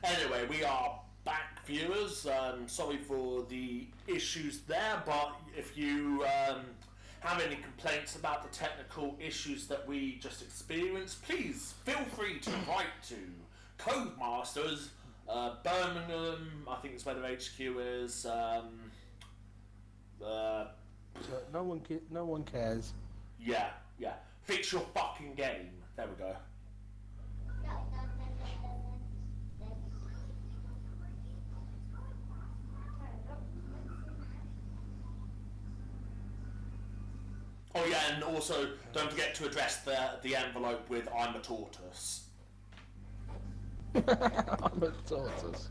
Anyway, we are back, viewers. Sorry for the issues there, but if you have any complaints about the technical issues that we just experienced, please feel free to write to Codemasters, Birmingham, I think it's where their HQ is. So no one cares. Yeah. Fix your fucking game. There we go. Oh yeah, and also don't forget to address the envelope with "I'm a tortoise." I'm a tortoise.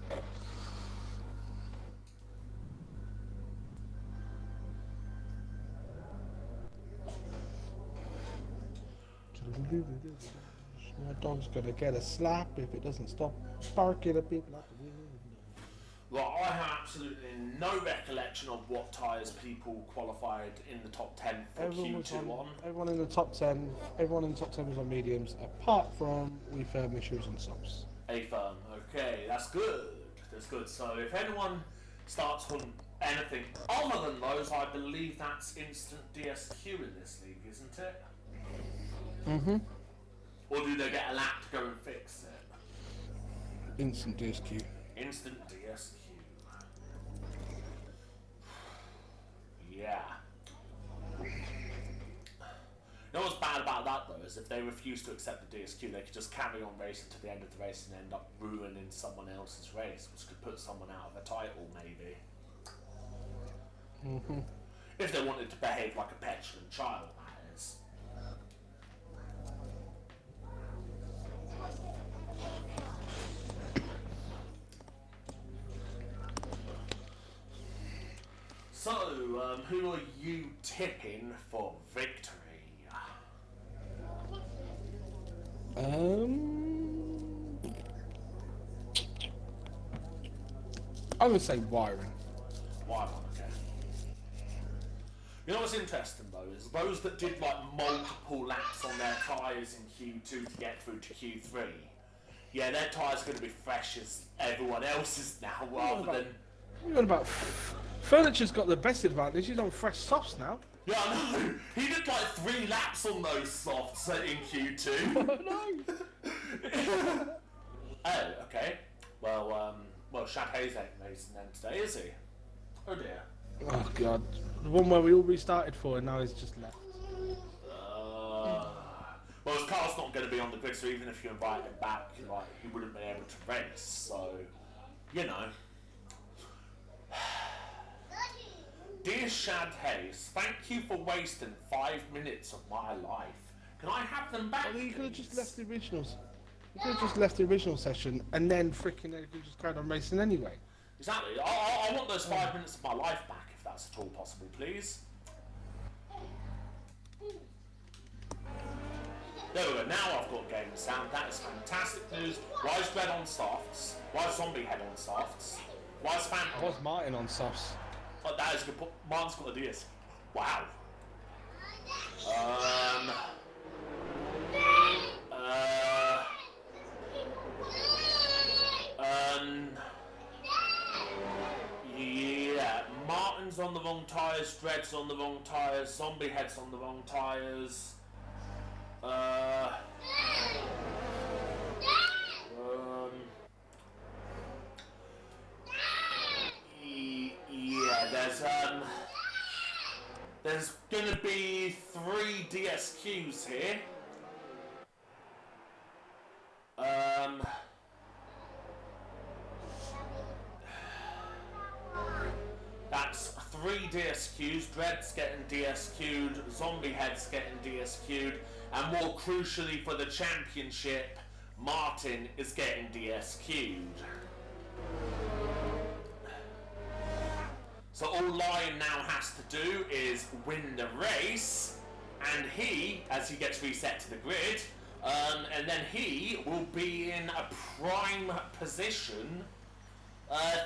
My dog's gonna get a slap if it doesn't stop barking a bit like the wind. Well, I have absolutely no recollection of what tyres people qualified in the top 10 for Q2 on. Everyone in the top 10. Everyone in the top 10 was on mediums, apart from we firm issues and softs. A firm, okay, that's good. That's good. So if anyone starts on anything other than those, I believe that's instant DSQ in this league, isn't it? Mhm. Or do they get a lap to go and fix it? Instant DSQ. Instant DSQ. Yeah. You know what's bad about that though is if they refuse to accept the DSQ, they could just carry on racing to the end of the race and end up ruining someone else's race, which could put someone out of a title maybe. Mhm. If they wanted to behave like a petulant child, that is. So, who are you tipping for victory? I would say wiring. Why not? Okay. You know what's interesting though is those that did like multiple laps on their tyres in Q2 to get through to Q3. Yeah, their tyres are going to be fresh as everyone else's now, rather than. What are you on about? Furniture's got the best advantage. He's on fresh softs now. Yeah, I know. He did like 3 laps on those softs in Q2. No. Oh, okay. Well, Shad Hayes ain't racing then today, is he? Oh dear. Oh god, the one where we all restarted for, and now he's just left. Well, his car's not going to be on the grid, so even if you invite him back, like he wouldn't be able to race. So, you know. Dear Shad Hayes, thank you for wasting 5 minutes of my life. Can I have them back? Well, you could have just left the originals. You could have just left the original session, and then freaking you could just carried on racing anyway. Exactly. I want those 5 minutes of my life back, if that's at all possible, please. There we go. Now I've got game sound. That is fantastic news. Why is Red on softs? Why is Zombie Head on softs? Why is Phantom? Was Martin on softs? Oh, that is good. Martin's got the DS. Wow. Yeah, Martin's on the wrong tyres, Dred's on the wrong tyres, Zombie Head's on the wrong tyres. Yeah, there's gonna be 3 DSQs here. That's 3 DSQs. Dred's getting DSQ'd, Zombie Head's getting DSQ'd, and more crucially for the championship, Martin is getting DSQ'd. So all Lion now has to do is win the race, and he, as he gets reset to the grid, and then he will be in a prime position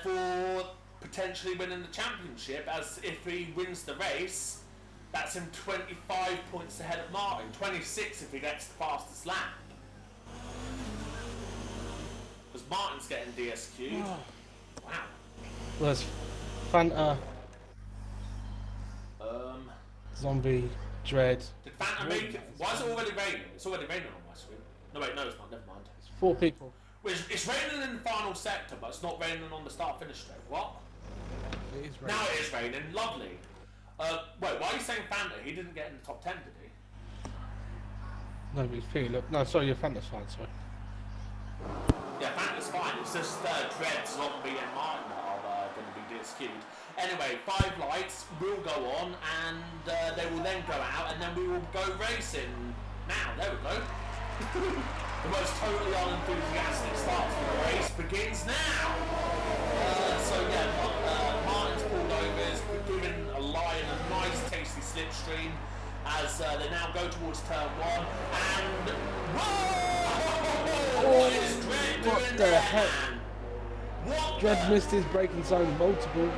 for potentially winning the championship, as if he wins the race, that's him 25 points ahead of Martin, 26 if he gets the fastest lap. Lion's getting DSQ'd. Wow. There's Fanta, Zombie, Dread. Did Fanta make it? Why is it already raining? It's already raining on my screen. No, wait, no, it's not. Never mind. It's 4 people. Well, it's raining in the final sector, but it's not raining on the start-finish straight. What? It is raining. Now it is raining. Lovely. Wait, why are you saying Fanta? He didn't get in the top 10, did he? No, but it's pretty look. No, sorry, your Fanta's fine, sorry. Yeah, Fanta's fine. It's just Dread, Zombie, and Martin that are going to be DSQ'd. Anyway, 5 lights will go on, and they will then go out, and then we will go racing. Now, there we go. The most totally unenthusiastic start to the race begins now. So yeah, Martin's pulled over, is giving a Lion a nice tasty slipstream as they now go towards turn 1, and whoa! What is Dread doing What the there, heck? man? What Dread missed his braking zone multiple.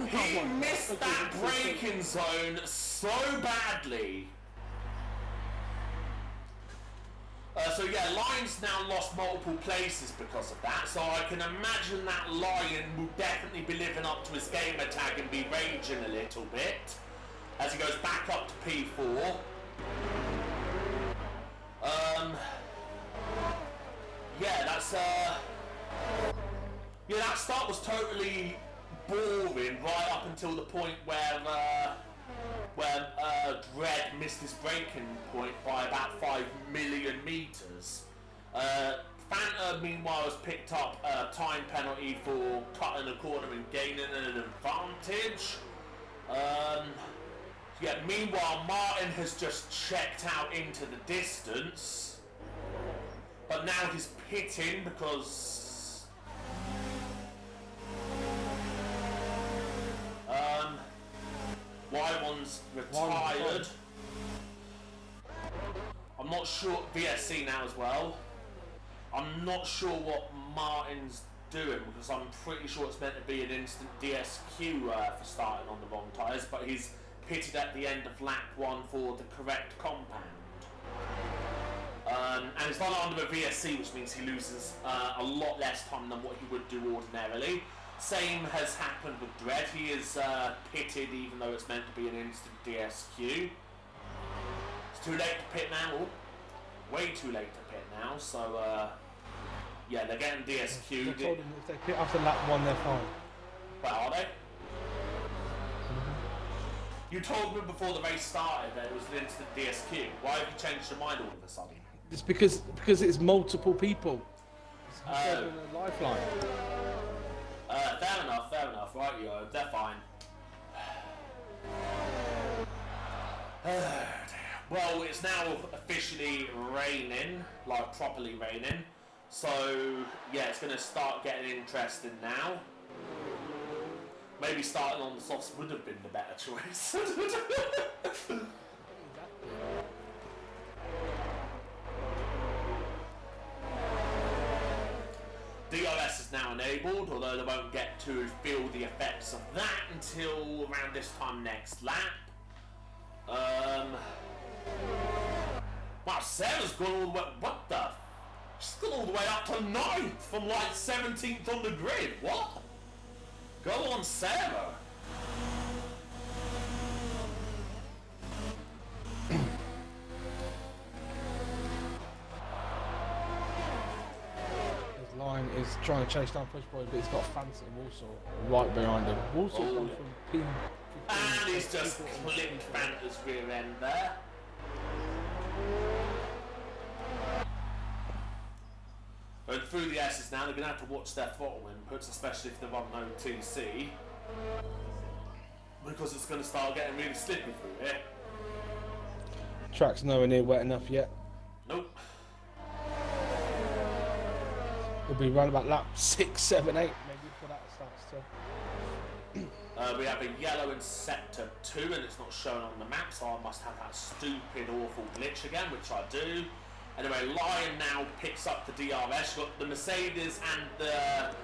He missed that braking zone so badly. So yeah, Lion's now lost multiple places because of that, so I can imagine that Lion will definitely be living up to his gamer tag and be raging a little bit as he goes back up to P4. Yeah, that's yeah, that start was totally boring right up until the point where Dread missed his braking point by about 5 million meters. Fanta, meanwhile, has picked up a time penalty for cutting a corner and gaining an advantage. Yeah, meanwhile, Martin has just checked out into the distance, but now he's pitting because Y1's retired. I'm not sure. VSC now as well. I'm not sure what Martin's doing because I'm pretty sure it's meant to be an instant DSQ for starting on the wrong tyres, but he's pitted at the end of lap 1 for the correct compound. And he's done it under a VSC, which means he loses a lot less time than what he would do ordinarily. Same has happened with Dread. He is pitted even though it's meant to be an instant DSQ. It's too late to pit now. Way too late to pit now, so yeah, they're getting DSQ'd. They told them if they pit after lap 1, they're fine. But are they? You told me before the race started that it was an instant DSQ. Why have you changed your mind all of a sudden? It's because it's multiple people. It's a lifeline. Fair enough, right, they're fine. Well, it's now officially raining, like properly raining, so yeah, it's going to start getting interesting now. Maybe starting on the softs would have been the better choice. DRS is now enabled, although they won't get to feel the effects of that until around this time next lap. Wow, Sarah's gone all the way. What the? She's gone all the way up to 9th from like 17th on the grid. What? Go on, Sarah. Line is trying to chase down Pushboy, but he's got Fancy and Warsaw right behind him. Warsaw's gone from P15. And he's just clipped Fanta's rear end there. Going through the S's now, they're going to have to watch their throttle inputs, especially if they're on no TC, because it's going to start getting really slippy through here. Track's nowhere near wet enough yet. Nope. It'll be around about lap 6, 7, 8 maybe before that starts to... We have a yellow in sector 2 and it's not shown on the map, so I must have that stupid awful glitch again, which I do. Anyway, Lion now picks up the DRS. You've got the Mercedes and the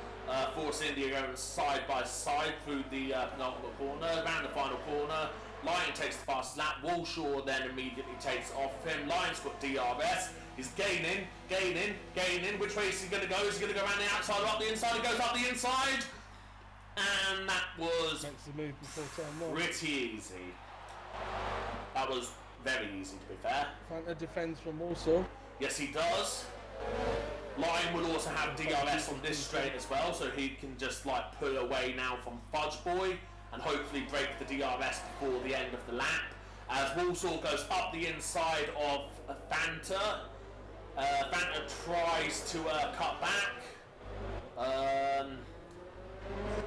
Force India going side by side through the penultimate corner, around the final corner. Lion takes the fastest lap. Walshaw then immediately takes off him. Lion's got DRS. He's gaining. Which way is he going to go? Is he going to go around the outside or up the inside? He goes up the inside. And that was makes the move before turn 1. Pretty easy. That was very easy, to be fair. Fanta defends from Warsaw. Yes, he does. Lion will also have DRS on this straight as well, so he can just like pull away now from Fudge Boy and hopefully break the DRS before the end of the lap. As Walsall goes up the inside of Fanta. Fanta tries to cut back.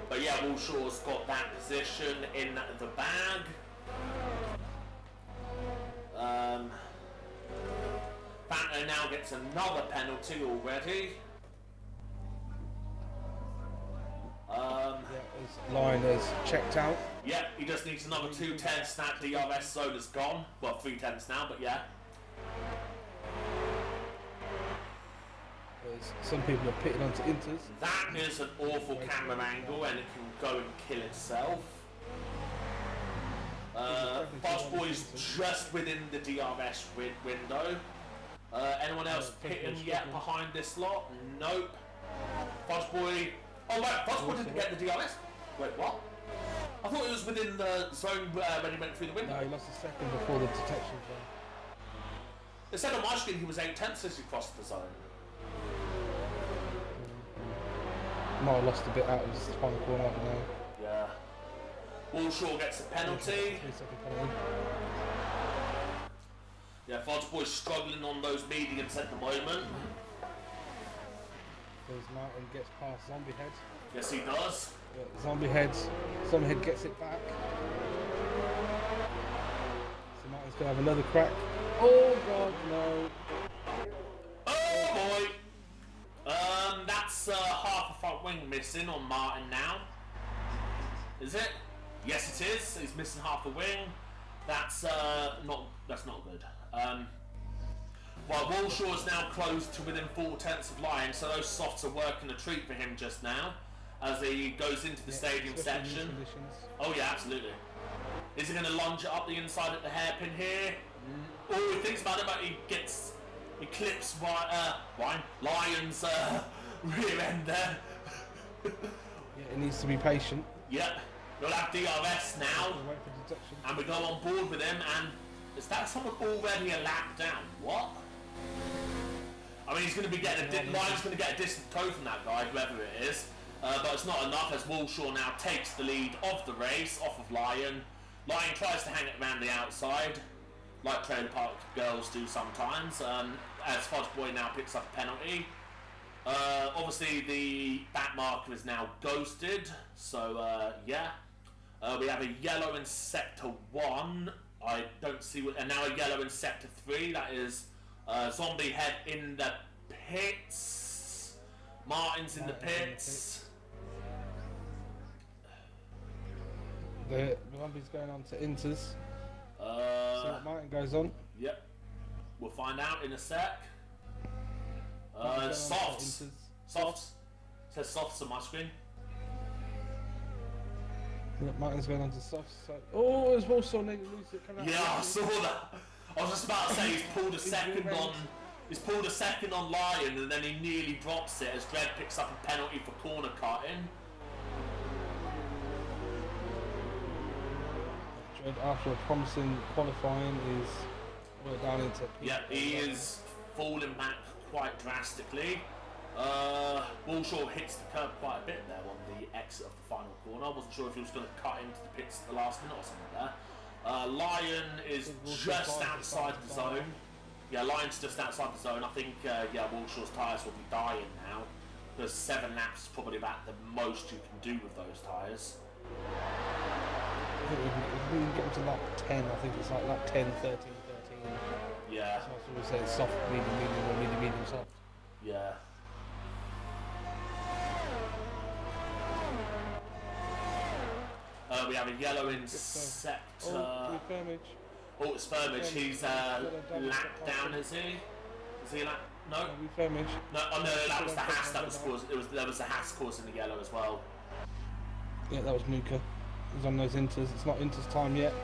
But yeah, Walshaw's got that position in the bag. Fanta now gets another penalty already. Lion has checked out. Yeah, he just needs another 2 tenths. That DRS zone is gone. Well, 3 tenths now, but yeah. Some people are pitted onto Inters. That is an awful camera angle, and it can go and kill itself. Fudge Boy's just within the DRS window. Anyone else pitting yet behind this lot? Nope. Fudge Boy. Oh wait, Fudge Boy didn't get the DRS. Wait, what? I thought it was within the zone when he went through the window. No, he lost a second before the detection zone. It said on my screen he was 8 tenths as he crossed the zone. Might have lost a bit out of his final corner, I don't know. Yeah. Walshaw gets a penalty. Yeah, Fudge Boy's struggling on those mediums at the moment. There's Martin gets past Zombie Head. Yes, he does. Yeah, Zombie Head gets it back. So Martin's going to have another crack. Oh God, no. Oh boy. That's half a front wing missing on Martin now. Is it? Yes, it is. He's missing half the wing. That's not good. Well, Walshaw is now close to within 4 tenths of Lion, so those softs are working a treat for him just now as he goes into the stadium section. Oh yeah, absolutely. Is he going to lunge it up the inside at the hairpin here? All he thinks about it, but he clips Lion's rear end there. Yeah, it needs to be patient. Yep. We'll have DRS now, and we go on board with him, and is that someone already a lap down? What? I mean, he's going to be getting Lion's going to get a distant code from that guy, whoever it is, but it's not enough as Walshaw now takes the lead of the race off of Lion. Lion tries to hang it around the outside, like trailer park girls do sometimes, as Fudge Boy now picks up a penalty. Obviously the back marker is now ghosted, so yeah. We have a yellow in sector 1. I don't see what, and now a yellow in sector 3. That is Zombie Head in the pits. Martin's in the pits. The Zombie's going on to Inters. See what Martin goes on. Yep. We'll find out in a sec. Softs. Softs. It says softs on my screen. Martin's going on to softs. So, oh, there's also negative music coming out. Yeah, I saw that. I was just about to say he's pulled a second on. He's pulled a second on Lion, and then he nearly drops it as Dredd picks up a penalty for corner cutting. Dredd, after a promising qualifying, is well down into. Yeah, he is falling back quite drastically. Walshaw hits the curb quite a bit there on the exit of the final corner. I wasn't sure if he was going to cut into the pits at the last minute or something there. Lion is just outside the zone. Yeah, Lion's just outside the zone. I think, yeah, Walshaw's tyres will be dying now. Because 7 laps is probably about the most you can do with those tyres. I think we can get to lap 10. I think it's like lap 10, 13, 13. Yeah. So I always say soft, medium, medium, or medium, medium, soft. Yeah. We have a yellow in sector. Oh, it's Firmage. He's lap down, is he? Is he lap? No. No, Firmage. No, oh no, that was the Haas that was caused. There was a Haas causing the yellow as well. Yeah, that was Nuka. He's on those Inters. It's not Inters time yet.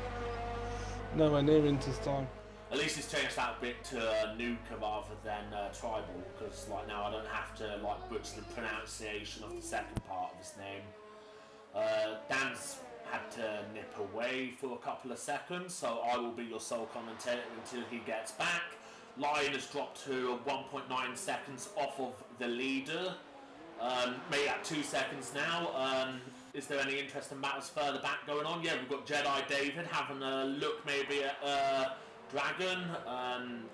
Nowhere near Inters time. At least it's changed that a bit to Nuka rather than Tribal, because like now I don't have to like butcher the pronunciation of the second part of his name. Dan's had to nip away for a couple of seconds, so I will be your sole commentator until he gets back. Lion has dropped to 1.9 seconds off of the leader. Made that 2 seconds now. Is there any interesting battles further back going on? Yeah, we've got Jedi David having a look maybe at Dragon.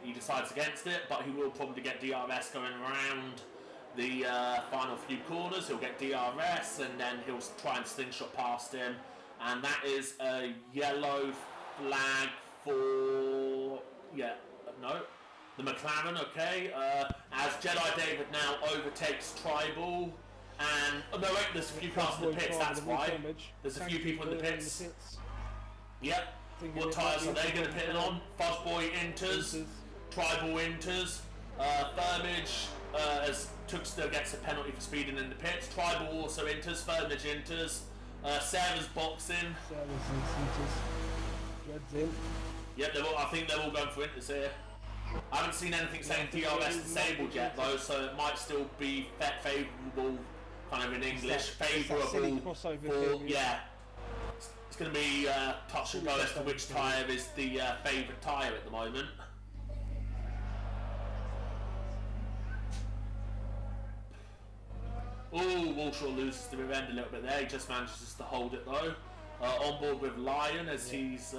He decides against it, but he will probably get DRS going around the final few corners. He'll get DRS and then he'll try and slingshot past him. And that is a yellow flag for... the McLaren, okay. As Jedi David now overtakes Tribal. And... Oh no, wait, there's a few cars in the pits, that's why. There's a few people in the pits. Yep. What tyres are they going to pit in on? Fuzzboy enters. Tribal enters. Firmage, as Tuxter gets a penalty for speeding in the pits. Tribal also enters. Firmage enters. Sarah's boxing. Red's in. Yep, I think they're all going for inters here. I haven't seen anything saying DRS disabled yet though, so it might still be favourable, kind of in English, favourable for, yeah. It's going to be touch and go as to which tyre is the favourite tyre at the moment. Ooh, Walshaw loses the rear end a little bit there. He just manages to hold it though. On board with Lion as he's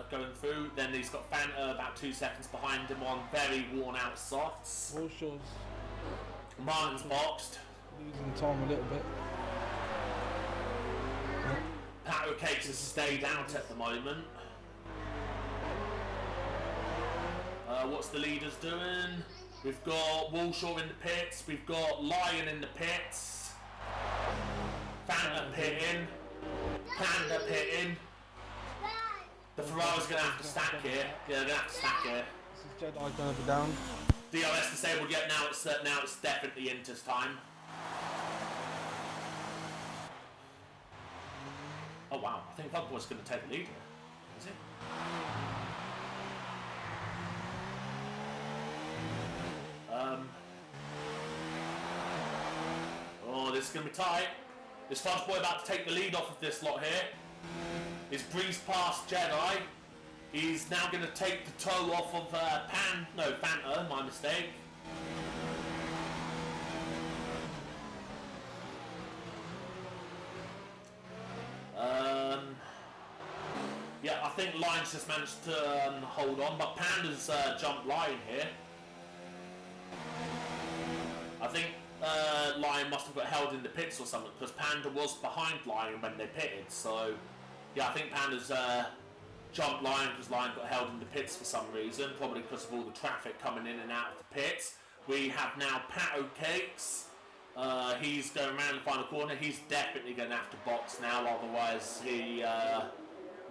going through. Then he's got Fanta about 2 seconds behind him on very worn out softs. Walshaw's Martin's boxed. Losing time a little bit. Pato Cakes has stayed out at the moment. What's the leaders doing? We've got Walshaw in the pits. We've got Lion in the pits. Fanta pitting. Panda pitting. The Ferrari's going to have to stack here. Yeah, they're going to have to stack here. This is Jedi going to be down. DRS disabled yet. Now it's definitely Inter's time. Oh wow, I think Fuzzboy's going to take the lead here. Is it? Oh, this is going to be tight. Is Fuzzboy about to take the lead off of this lot here? He's breezed past Jedi. He's now going to take the toe off of Fanta, my mistake. Yeah, I think Lion's just managed to hold on, but Panda's jumped Lion here. I think Lion must have got held in the pits or something, because Panda was behind Lion when they pitted, so yeah, I think Panda's jumped Lion because Lion got held in the pits for some reason, probably because of all the traffic coming in and out of the pits. We have now Pato Cakes. He's going around the final corner. He's definitely going to have to box now, otherwise he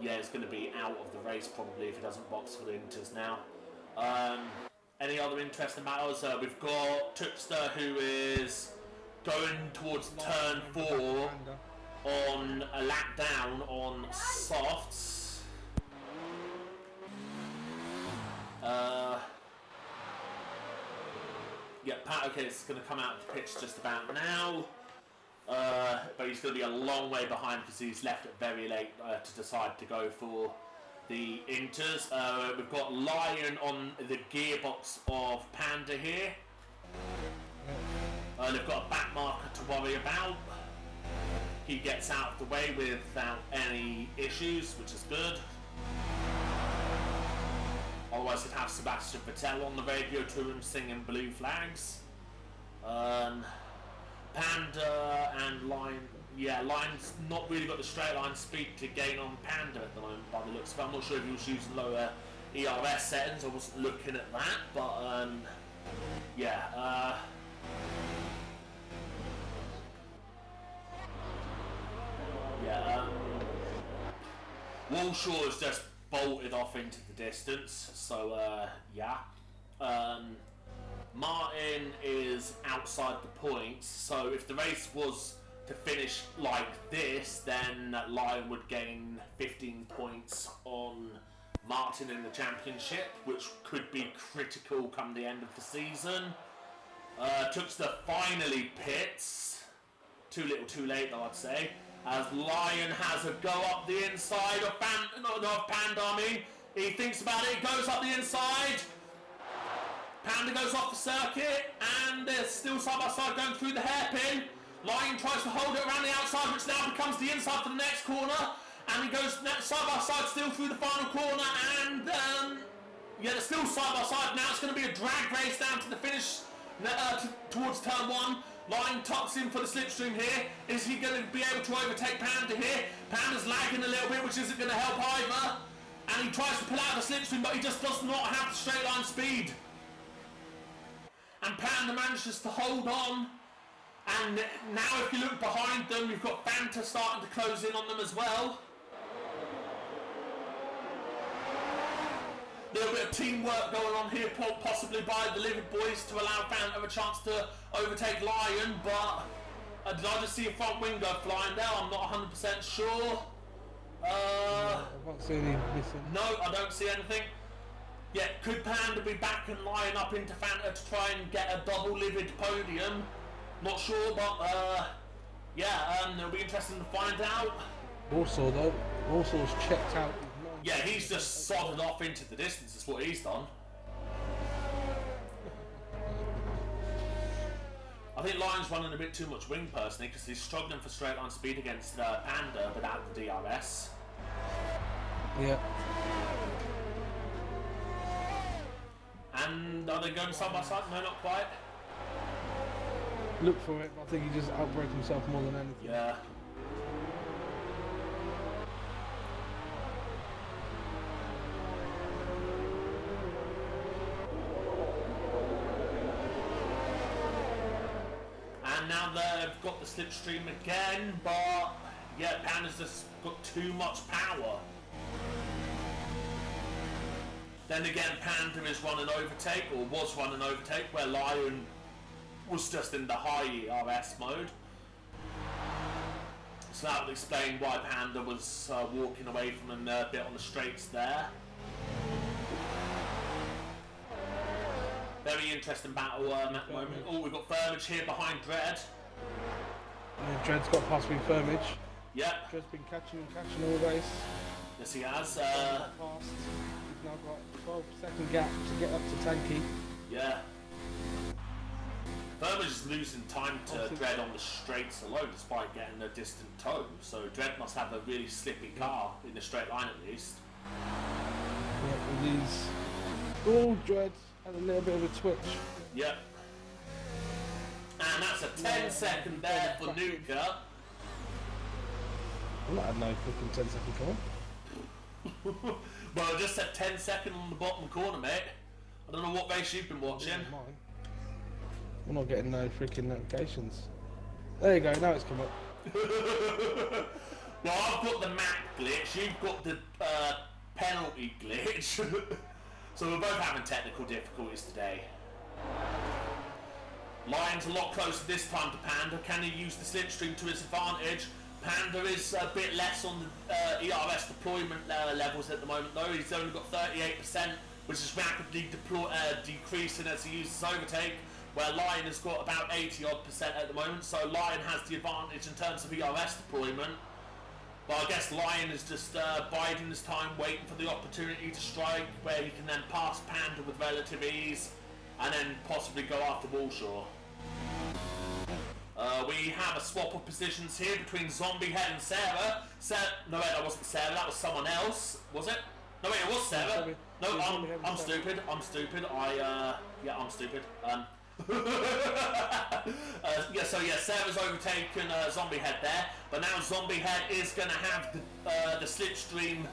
is going to be out of the race probably if he doesn't box for the Inters now. Any other interesting battles? We've got Tuxter, who is going towards turn 4 on a lap down on softs. Yeah, Pat is going to come out of the pitch just about now. But he's going to be a long way behind because he's left it very late to decide to go for the Inters. We've got Lion on the gearbox of Panda here. They've got a back marker to worry about. He gets out of the way without any issues, which is good. Otherwise he'd have Sebastian Vettel on the radio to him singing Blue Flags. Panda and Lion, yeah, Lion's not really got the straight line speed to gain on Panda at the moment by the looks of it. I'm not sure if he was using lower ERS settings, I wasn't looking at that, but yeah. Walshaw has just bolted off into the distance, so yeah. Martin is outside the points, so if the race was to finish like this, then Lion would gain 15 points on Martin in the championship, which could be critical come the end of the season. Tookster finally pits. Too little, too late, though, I'd say. As Lion has a go up the inside of Panda. He thinks about it, he goes up the inside. Panda goes off the circuit, and they're still side by side going through the hairpin. Lion tries to hold it around the outside, which now becomes the inside for the next corner. And he goes side by side still through the final corner, and yeah, they're still side by side. Now it's going to be a drag race down to the finish towards turn 1. Lion tucks in for the slipstream here. Is he going to be able to overtake Panda here? Panda's lagging a little bit, which isn't going to help either. And he tries to pull out the slipstream, but he just does not have the straight line speed. And Panda manages to hold on. And now if you look behind them, you've got Fanta starting to close in on them as well. A little bit of teamwork going on here, possibly by the Livid Boys to allow Fanta a chance to overtake Lion, but did I just see a front wing go flying down? I'm not 100% sure. I can't see any missing. No, I don't see anything. Yeah, could Panda be back and Lion up into Fanta to try and get a double Livid podium? Not sure, but yeah, it'll be interesting to find out. Also, though, Warsaw's checked out. Yeah, he's just sodded off into the distance, is what he's done. I think Lion's running a bit too much wing personally, because he's struggling for straight line speed against Panda without the DRS. Yeah. And are they going side by side? No, not quite. Look for it, but I think he just outbreak himself more than anything. Yeah. And now they've got the slipstream again, but yeah, Panda's just got too much power. Then again, Panda is running overtake, or was running overtake, where Lion was just in the high ERS mode. So that would explain why Panda was walking away from him a bit on the straights there. Very interesting battle at the moment. Oh, we've got Firmage here behind Dread. Yeah, Dread's got past me Firmage. Yep. Dread's been catching all the race. Yes, he has. He's now got a 12-second gap to get up to Tanky. Yeah. Firmage is losing time to Dread on the straights alone, despite getting a distant toe. So Dread must have a really slippy car in the straight line at least. Yeah, it is. Oh, Dread had a little bit of a twitch. Yep. And that's a 10-second there for Nuka. I'm not had no freaking 10-second car. Well, I just said 10-second on the bottom corner, mate. I don't know what race you've been watching. We're not getting no freaking notifications. There you go, now it's come up. Well, I've got the map glitch, you've got the penalty glitch. So we're both having technical difficulties today. Lion's a lot closer this time to Panda. Can he use the slipstream to his advantage? Panda is a bit less on the ERS deployment levels at the moment though. He's only got 38%, which is rapidly decreasing as he uses overtake, where Lion has got about 80% at the moment, so Lion has the advantage in terms of ERS deployment. But I guess Lion is just biding his time, waiting for the opportunity to strike, where he can then pass Panda with relative ease, and then possibly go after Walshaw. We have a swap of positions here between Zombie Head and Sarah. No wait, that wasn't Sarah, that was someone else, was it? No wait, it was Sarah. No, I'm stupid, I'm stupid, yeah, I'm stupid. Yeah, so yeah, Sarah's overtaken Zombie Head there, but now Zombie Head is going to have the slipstream.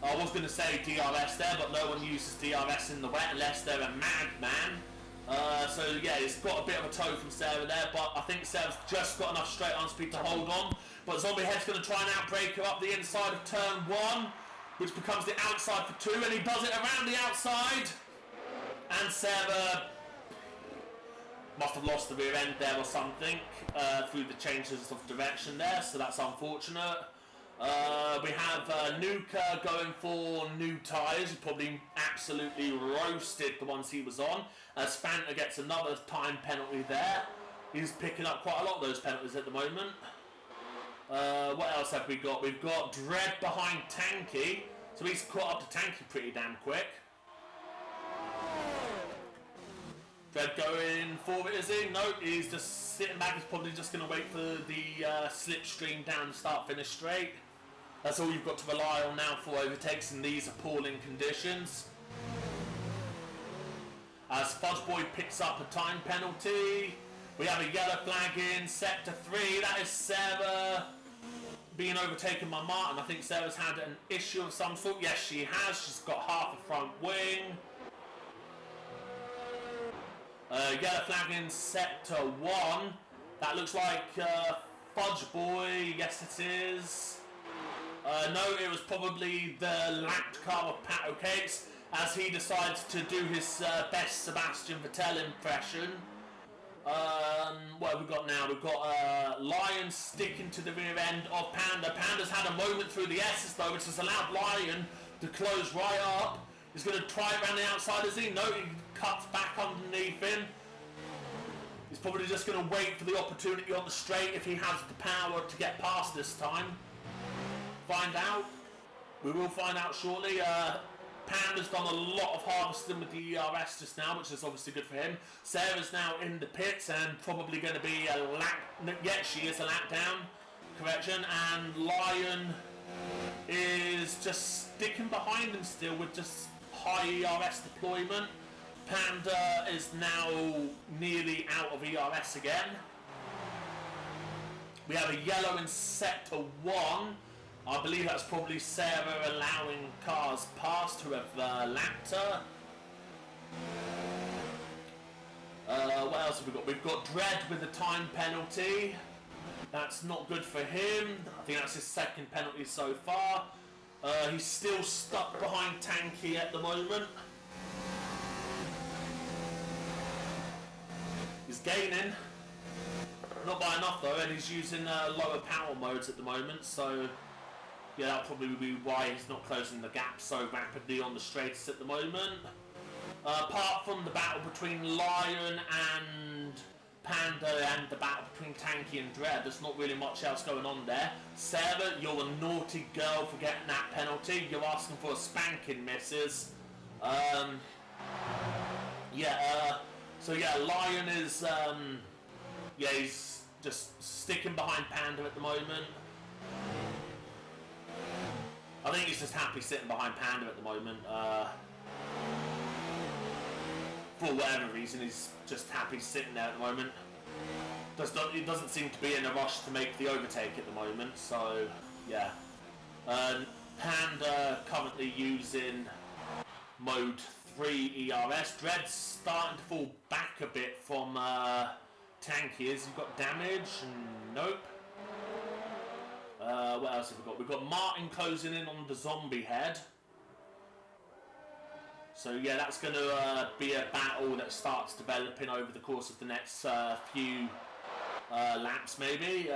I was going to say DRS there, but no one uses DRS in the wet unless they're a madman. So yeah, it's got a bit of a toe from Sarah there, but I think Sarah's just got enough straight on speed to hold on. But Zombie Head's going to try and outbreak her up the inside of turn 1, which becomes the outside for 2, and he does it around the outside. And Sarah must have lost the rear end there or something through the changes of direction there, so that's unfortunate. We have Nuka going for new tyres. He probably absolutely roasted the ones he was on. As Fanta gets another time penalty there. He's picking up quite a lot of those penalties at the moment. What else have we got? We've got Dread behind Tanky. So he's caught up to Tanky pretty damn quick. Dread going forward, is he? No, he's just sitting back. He's probably just going to wait for the slipstream down and start finish straight. That's all you've got to rely on now for overtakes in these appalling conditions. As Fudgeboy picks up a time penalty. We have a yellow flag in sector 3. That is Sarah being overtaken by Martin. I think Sarah's had an issue of some sort. Yes, she has. She's got half a front wing. Yellow flag in sector 1. That looks like Fudgeboy. Yes, it is. No, it was probably the lapped car of Pato Cakes as he decides to do his best Sebastian Vettel impression. What have we got now? We've got Lion sticking to the rear end of Panda. Panda's had a moment through the S's though, which has allowed Lion to close right up. He's going to try it around the outside, is he? No, he cuts back underneath him. He's probably just going to wait for the opportunity on the straight if he has the power to get past this time. Find out. We will find out shortly. Panda's done a lot of harvesting with the ERS just now, which is obviously good for him. Sarah's now in the pits and probably going to be a lap. Yeah, she is a lap down. Correction. And Lion is just sticking behind him still with just high ERS deployment. Panda is now nearly out of ERS again. We have a yellow in sector 1. I believe that's probably Sarah allowing cars past who have lapped her. What else have we got? We've got Dread with a time penalty. That's not good for him. I think that's his second penalty so far. He's still stuck behind Tanky at the moment. He's gaining. Not by enough though, and he's using lower power modes at the moment, so yeah, that'll probably be why he's not closing the gap so rapidly on the straights at the moment. Apart from the battle between Lion and Panda and the battle between Tanky and Dread, there's not really much else going on there. Sarah, you're a naughty girl for getting that penalty. You're asking for a spanking, missus. So yeah, Lion is, he's just sticking behind Panda at the moment. I think he's just happy sitting behind Panda at the moment. For whatever reason, he's just happy sitting there at the moment. He doesn't seem to be in a rush to make the overtake at the moment, so yeah. Panda currently using mode 3 ERS. Dread's starting to fall back a bit from Tanky. Has he got damage? Nope. What else have we got? We've got Martin closing in on the zombie head. So yeah, that's going to be a battle that starts developing over the course of the next few laps maybe.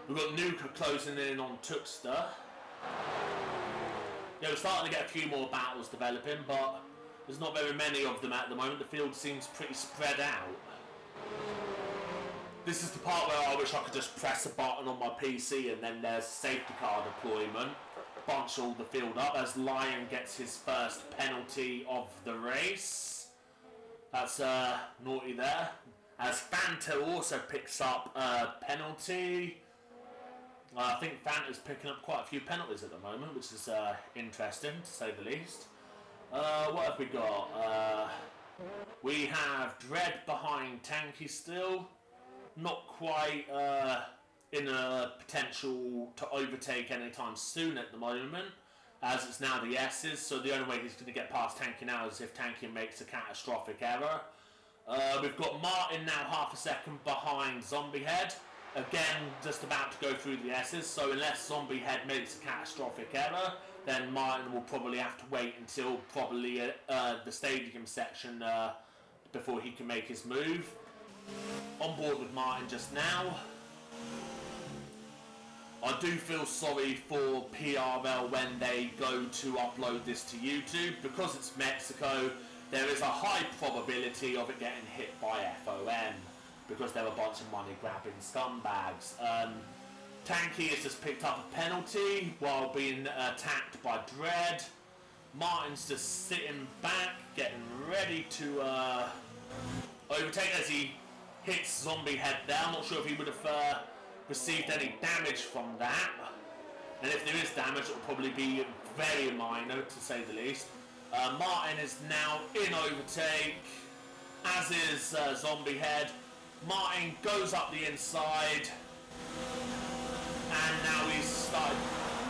We've got Nuka closing in on Tuxter. Yeah, we're starting to get a few more battles developing, but there's not very many of them at the moment. The field seems pretty spread out. This is the part where I wish I could just press a button on my PC and then there's safety car deployment. Bunch all the field up as Lion gets his first penalty of the race. That's naughty there. As Fanta also picks up a penalty. I think Fanta's picking up quite a few penalties at the moment, which is interesting to say the least. What have we got? We have Dread behind Tanky still. Not quite in a potential to overtake anytime soon at the moment, as it's now the S's, so the only way he's going to get past Tanky now is if Tanky makes a catastrophic error. We've got Martin now half a second behind Zombie Head, again just about to go through the S's, so unless Zombie Head makes a catastrophic error, then Martin will probably have to wait until probably the stadium section before he can make his move. On board with Martin just now. I do feel sorry for PRL when they go to upload this to YouTube. Because it's Mexico, there is a high probability of it getting hit by FOM, because they're a bunch of money grabbing scumbags. Tanky has just picked up a penalty while being attacked by Dread. Martin's just sitting back, getting ready to overtake as he hits Zombie Head there. I'm not sure if he would have received any damage from that. And if there is damage, it will probably be very minor, to say the least. Martin is now in overtake, as is Zombie Head. Martin goes up the inside, and now he's started.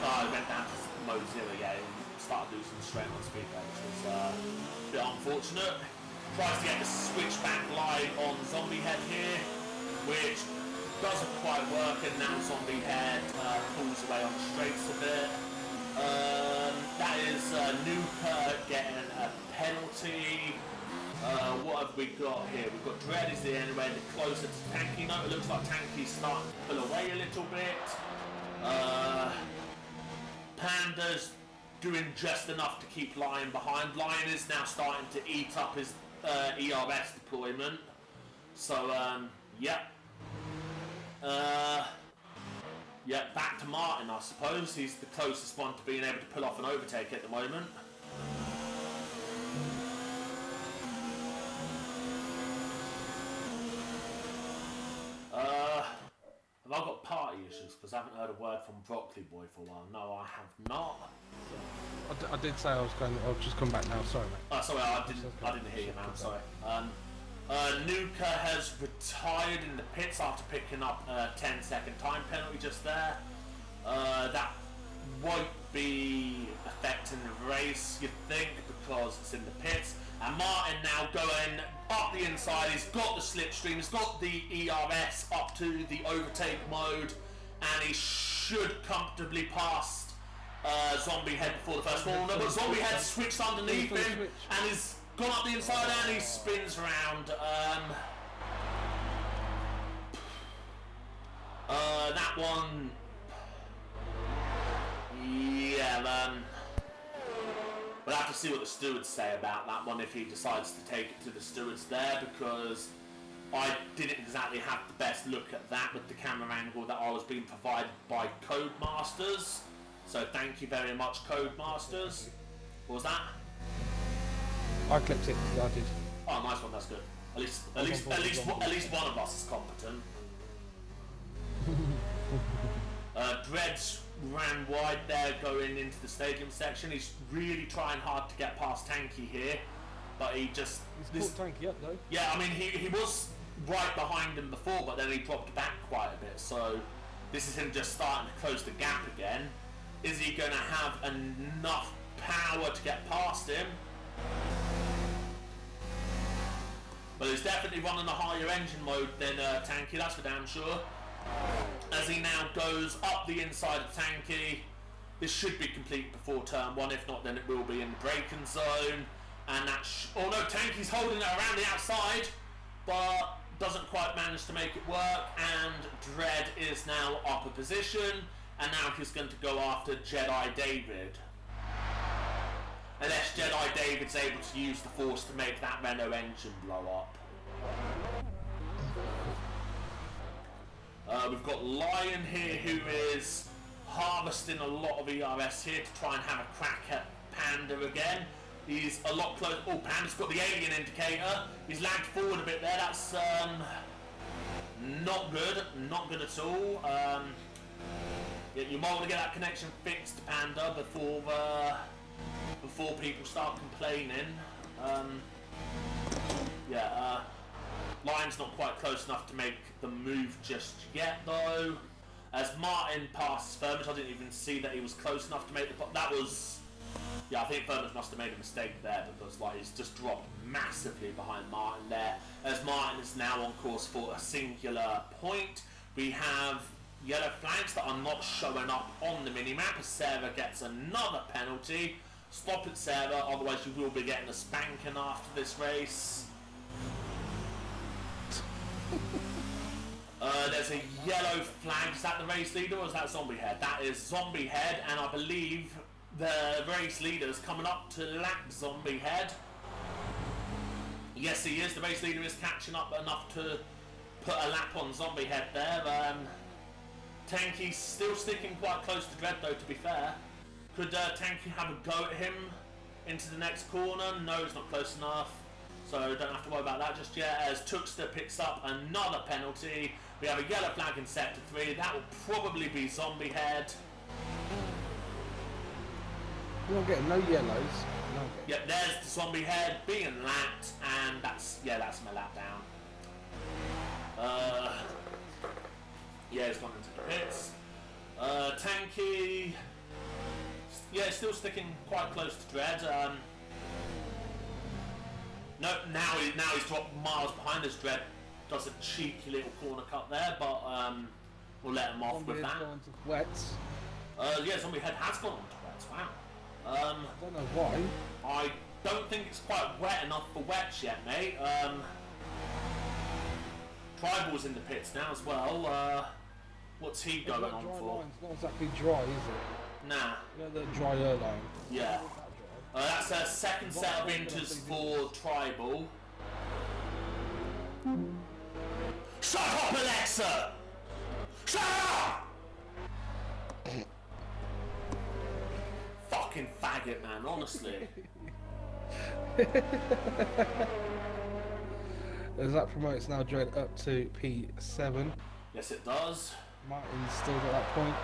He went down to mode 0 again. Started losing straight on speed there, which was a bit unfortunate. Tries to get the switchback line on Zombie Head here, which doesn't quite work, and now Zombie Head pulls away on the straights a bit. That is Nuka getting a penalty. What have we got here? We've got Dread is anywhere closer to Tanky. No, it looks like Tanky's starting to pull away a little bit. Panda's doing just enough to keep Lion behind. Lion is now starting to eat up his ERS deployment. So, yeah. Yeah, back to Martin, I suppose. He's the closest one to being able to pull off an overtake at the moment. Have I got party issues? Because I haven't heard a word from Broccoli Boy for a while. No, I have not. I did say I was going. I'll just come back now. Sorry, mate. Sorry, I didn't hear you, man. Sorry. Nuka has retired in the pits after picking up a 10-second time penalty just there. That won't be affecting the race, you'd think, because it's in the pits. And Martin now going up the inside. He's got the slipstream, he's got the ERS up to the overtake mode, and he should comfortably pass Zombie Head before the first corner. But Zombie Head switched underneath him and he's gone up the inside and he spins around. That one, yeah, we'll have to see what the stewards say about that one if he decides to take it to the stewards there, because I didn't exactly have the best look at that with the camera angle that I was being provided by Codemasters. So thank you very much, Codemasters. What was that? I clipped it. I did. Oh, nice one. That's good. At least one of us is competent. Dredge ran wide there going into the stadium section. He's really trying hard to get past Tanky here, but he just... He's caught Tanky up though. Yeah, I mean, he was right behind him before, but then he dropped back quite a bit, so this is him just starting to close the gap again. Is he going to have enough power to get past him? But he's definitely running a higher engine mode than Tanky, that's for damn sure. As he now goes up the inside of Tanky, this should be complete before turn 1, if not then it will be in the braking zone. And that's... Oh no, Tanky's holding it around the outside, but doesn't quite manage to make it work, and Dread is now up a position, and now he's going to go after Jedi David. Unless Jedi David's able to use the Force to make that Renault engine blow up. We've got Lion here who is harvesting a lot of ERS here to try and have a crack at Panda again. He's a lot closer. Oh, Panda's got the alien indicator. He's lagged forward a bit there. That's not good. Not good at all. Yeah, you might want to get that connection fixed, Panda, before people start complaining. Lion's not quite close enough to make the move just yet, though. As Martin passes Firmage, I didn't even see that he was close enough to make the... That was... Yeah, I think Firmage must have made a mistake there, because he's just dropped massively behind Martin there. As Martin is now on course for a singular point, we have yellow flags that are not showing up on the minimap as Sarah gets another penalty. Stop it, Sarah, otherwise you will be getting a spanking after this race. there's a yellow flag. Is that the race leader or is that Zombie Head? That is Zombie Head, and I believe the race leader is coming up to lap Zombie Head. Yes, he is. The race leader is catching up enough to put a lap on Zombie Head there. Tanky's still sticking quite close to Dread though, to be fair. Could Tanky have a go at him into the next corner? No, it's not close enough. So don't have to worry about that just yet, as Tookster picks up another penalty. We have a yellow flag in sector 3. That will probably be Zombie Head. You're not getting no yellows. Yep, there's the Zombie Head being lapped, and that's my lap down. Yeah, he's gone into the pits. Tanky, yeah, still sticking quite close to Dread. No, now he's dropped miles behind as Dread does a cheeky little corner cut there, but we'll let him off with that. Gone to wets. Yeah, Zombie Head has gone on to wets. Wow. I don't know why. I don't think it's quite wet enough for wets yet, mate. Tribal's in the pits now as well. What's he going on for? It's not exactly dry, is it? Nah. You know the drier line? Yeah. That's a second set of inters for Tribal. Shut up, Alexa! Shut up! Fucking faggot, man, honestly. As that promotes now Dread up to P7. Yes, it does. Martin's still at that point.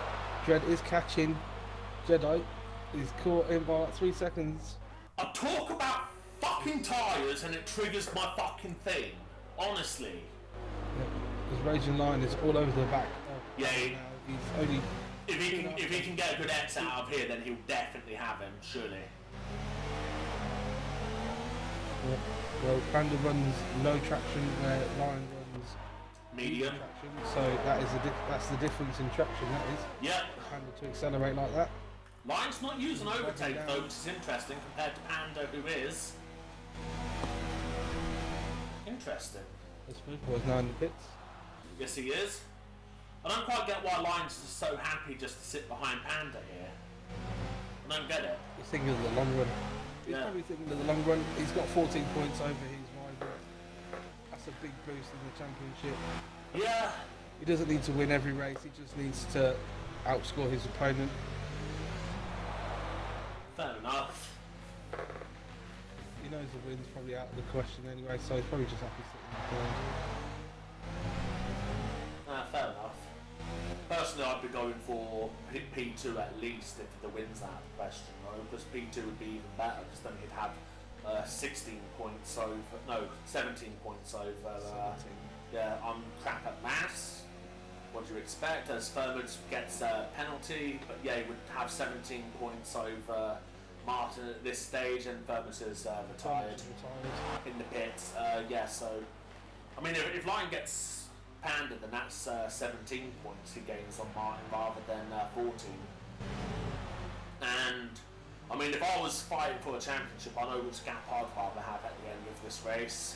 Dread is catching Jedi. He's caught in by like 3 seconds. I talk about fucking tyres and it triggers my fucking thing. Honestly. Yeah. His raging line is all over the back. Yeah. He's only. If he can get a good X out of here, then he'll definitely have him, surely. Yeah. Well, Panda runs low traction where Lion runs medium traction. So that's the difference in traction. That is. Yep. Panda to accelerate like that. Lion's not using overtake though, which is interesting compared to Panda, who is. Interesting. The smooth boy's now in the pits. Yes, he is. I don't quite get why Lion's just so happy just to sit behind Panda here. I don't get it. He's thinking of the long run. He's probably thinking of the long run. He's got 14 points over his rival. That's a big boost in the championship. Yeah. He doesn't need to win every race. He just needs to outscore his opponent. Fair enough. He knows the win's probably out of the question anyway, so he's probably just happy sitting there. Fair enough. Personally, I'd be going for P2 at least if the win's out of the question, though, because P2 would be even better, because then he'd have 16 points over, no, 17 points over. 17. Yeah, I'm crap at maths. What do you expect? As Furman gets a penalty, but yeah, he would have 17 points over Martin at this stage, and Furman is retired in the pits. Yeah, so I mean, if Lion gets Panda, then that's 17 points he gains on Martin rather than 14. And I mean, if I was fighting for a championship, I know which gap I'd rather have at the end of this race.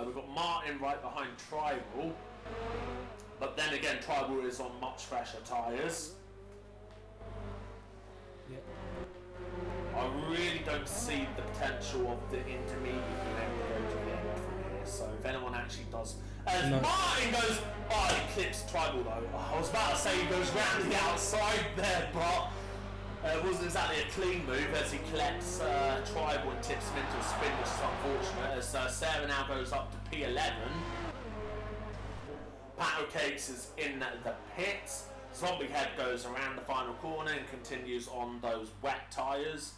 We've got Martin right behind Tribal, but then again, Tribal is on much fresher tyres. Yep. I really don't see the potential of the intermediate being able to go to the end from here. So if anyone actually does, as Martin goes, oh, he clips Tribal though. I was about to say he goes round the outside there, but it wasn't exactly a clean move as he collects Tribal and tips him into a spin, which is unfortunate. As Sarah now goes up to P11. Pato Cakes is in the pits. Zombie Head goes around the final corner and continues on those wet tyres.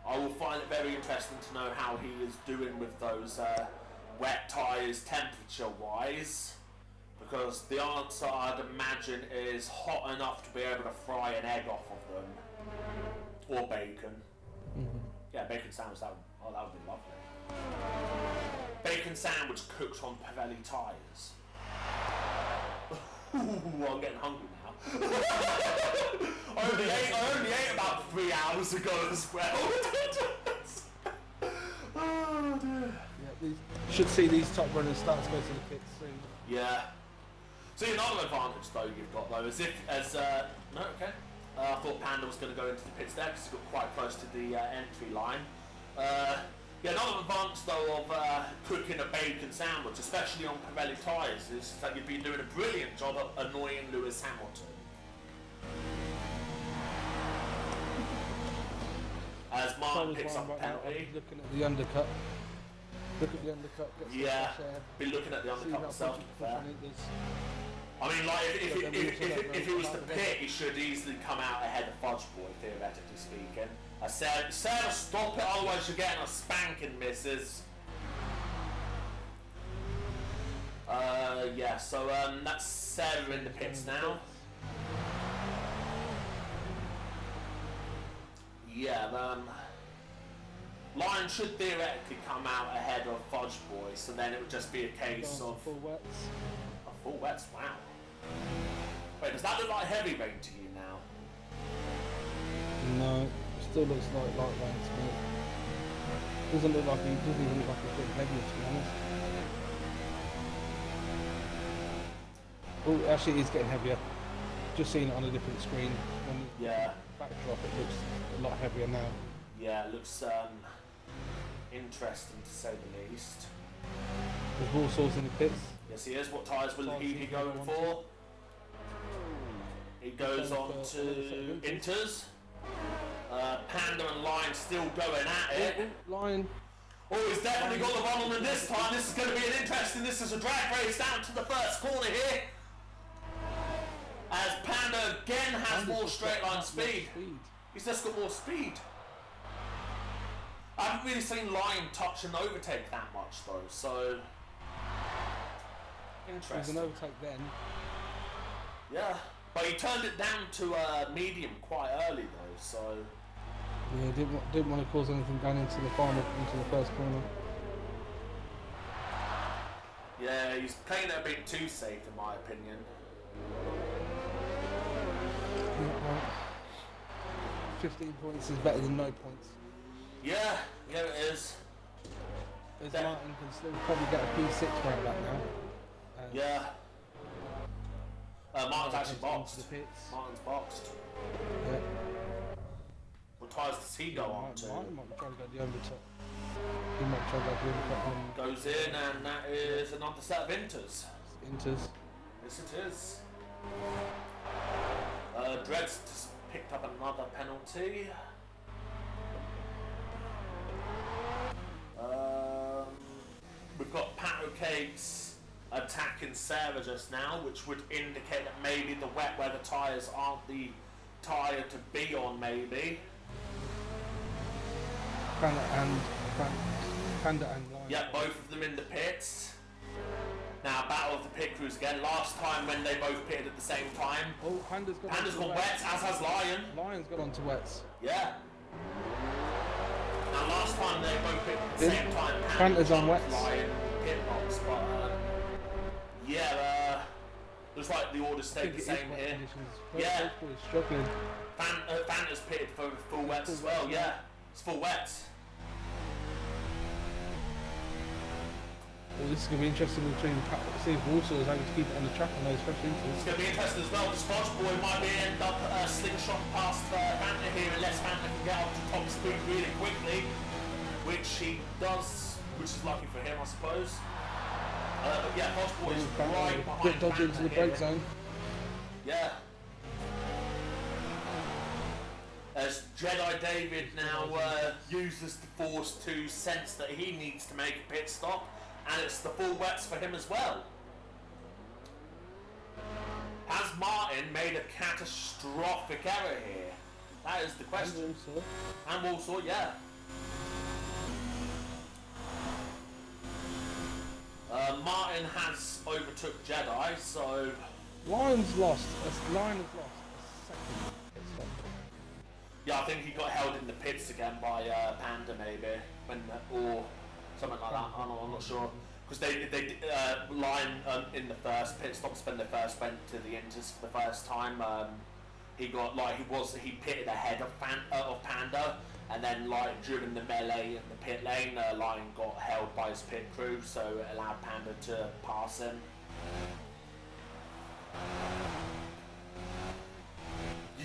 I will find it very interesting to know how he is doing with those wet tyres temperature-wise, because the answer I'd imagine is hot enough to be able to fry an egg off of them, or bacon. Mm-hmm. Yeah, bacon sandwich. That would be lovely. Bacon sandwich cooked on Pirelli tyres. Ooh, I'm getting hungry now. I only ate about 3 hours ago as well. Oh dear. should see these top runners start to go to the pits soon. Yeah. See, another advantage though you've got though is no, okay. I thought Panda was going to go into the pits there because he got quite close to the entry line. Yeah, another advantage though of cooking a bacon sandwich, especially on Pirelli tyres, is that you've been doing a brilliant job of annoying Lewis Hamilton. As Martin picks up a penalty. Looking at the undercut. Look at the undercut. Get some Yeah, fresh air. be looking at the undercut myself. To be fair. I mean, like, if he was to pit, he should easily come out ahead of Fudge Boy, theoretically speaking. I said, Sarah, stop it, otherwise you're getting a spanking, missus. Yeah, so that's Sarah in the pits now. Yeah, Lion should theoretically come out ahead of Fudge Boy, so then it would just be a case of... Full wets. Full wets, wow. Wait, does that look like heavy rain to you now? No, it still looks like light rain to me. Doesn't even look like it's getting heavy, to be honest. Oh, actually it is getting heavier. Just seeing it on a different screen. When yeah. Backdrop, it looks a lot heavier now. Yeah, it looks interesting to say the least. There's Warsaw's in the pits. Yes, he is. What tyres will he be going for? He goes on to Inters. Panda and Lion still going at it. Lion. Oh, he's definitely got the run on him this time. This is going to be an interesting. This is a drag race down to the first corner here. As Panda again has more straight line speed. He's just got more speed. I haven't really seen Lion touch and overtake that much though, so interesting. There's an overtake then. Yeah, but he turned it down to medium quite early though, so yeah, didn't want to cause anything going into the first corner. yeah, he's playing it a bit too safe in my opinion. Yeah, right. 15 points is better than no points. Yeah, it is. As Martin can still probably get a P6 round back now. Yeah. Martin's actually boxed. The pits. Martin's boxed. Yeah. What tyres does he go on to? Martin might be trying to go the overtop. He might try to go the overtop. Goes in, and that is another set of Inters. Inters. Yes, it is. Dreads just picked up another penalty. We've got Pato Cakes attacking Sarah just now, which would indicate that maybe the wet weather tyres aren't the tyre to be on, maybe. Panda and Lion. Yeah, both of them in the pits. Now, battle of the pit crews again. Last time when they both pitted at the same time. Oh, Panda's gone wets, as has Lion. Lion's got onto wets. Yeah. Now, last time they both pitted at the same time. Panda's on wets. Lion pit box, but yeah, looks like the orders stayed the same here. Yeah. Struggling. Fanta's pitted for full wets as well. Yeah, it's full wets. Well, this is going to be interesting between see if Warsaw is able to keep it on the track on those fresh inters. It's going to be interesting as well because Fudge Boy might end up slingshot past Fanta here unless Fanta can get up to top speed really quickly, which he does, which is lucky for him, I suppose. But yeah, Fudge Boy is right behind Bit dodgy into the brake zone. Yeah. As Jedi David now uses the Force to sense that he needs to make a pit stop. And it's the full wets for him as well. Has Martin made a catastrophic error here? That is the question. And Walsall, yeah. Martin has overtook Jedi, so... Lion's lost. Lion has lost a second pit stop. Yeah, I think he got held in the pits again by Panda maybe, or something like that. I'm not sure because they Lion in the first pit stop when they first went to the Inters for the first time. He got he pitted ahead of Panda, And then, like, during the melee in the pit lane, Lion got held by his pit crew, so it allowed Panda to pass him.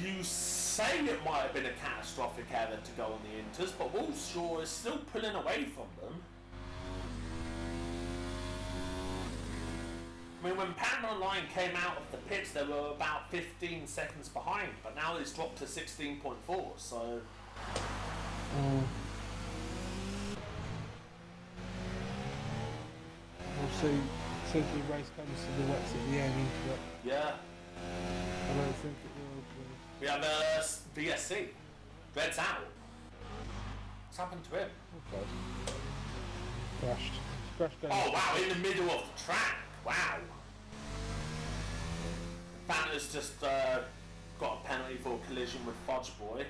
You say it might have been a catastrophic error to go on the inters, but Walshaw is still pulling away from them. I mean, when Panda and Lion came out of the pits, they were about 15 seconds behind, but now it's dropped to 16.4, so... We'll see. As soon as the race comes to the wets at the end, but Yeah. I don't think it will be. We have VSC. Red's out. What's happened to him? Okay. Crashed. Crashed going. Oh wow, in the middle of the track. Wow. Fanta's just got a penalty for collision with Fudge Boy.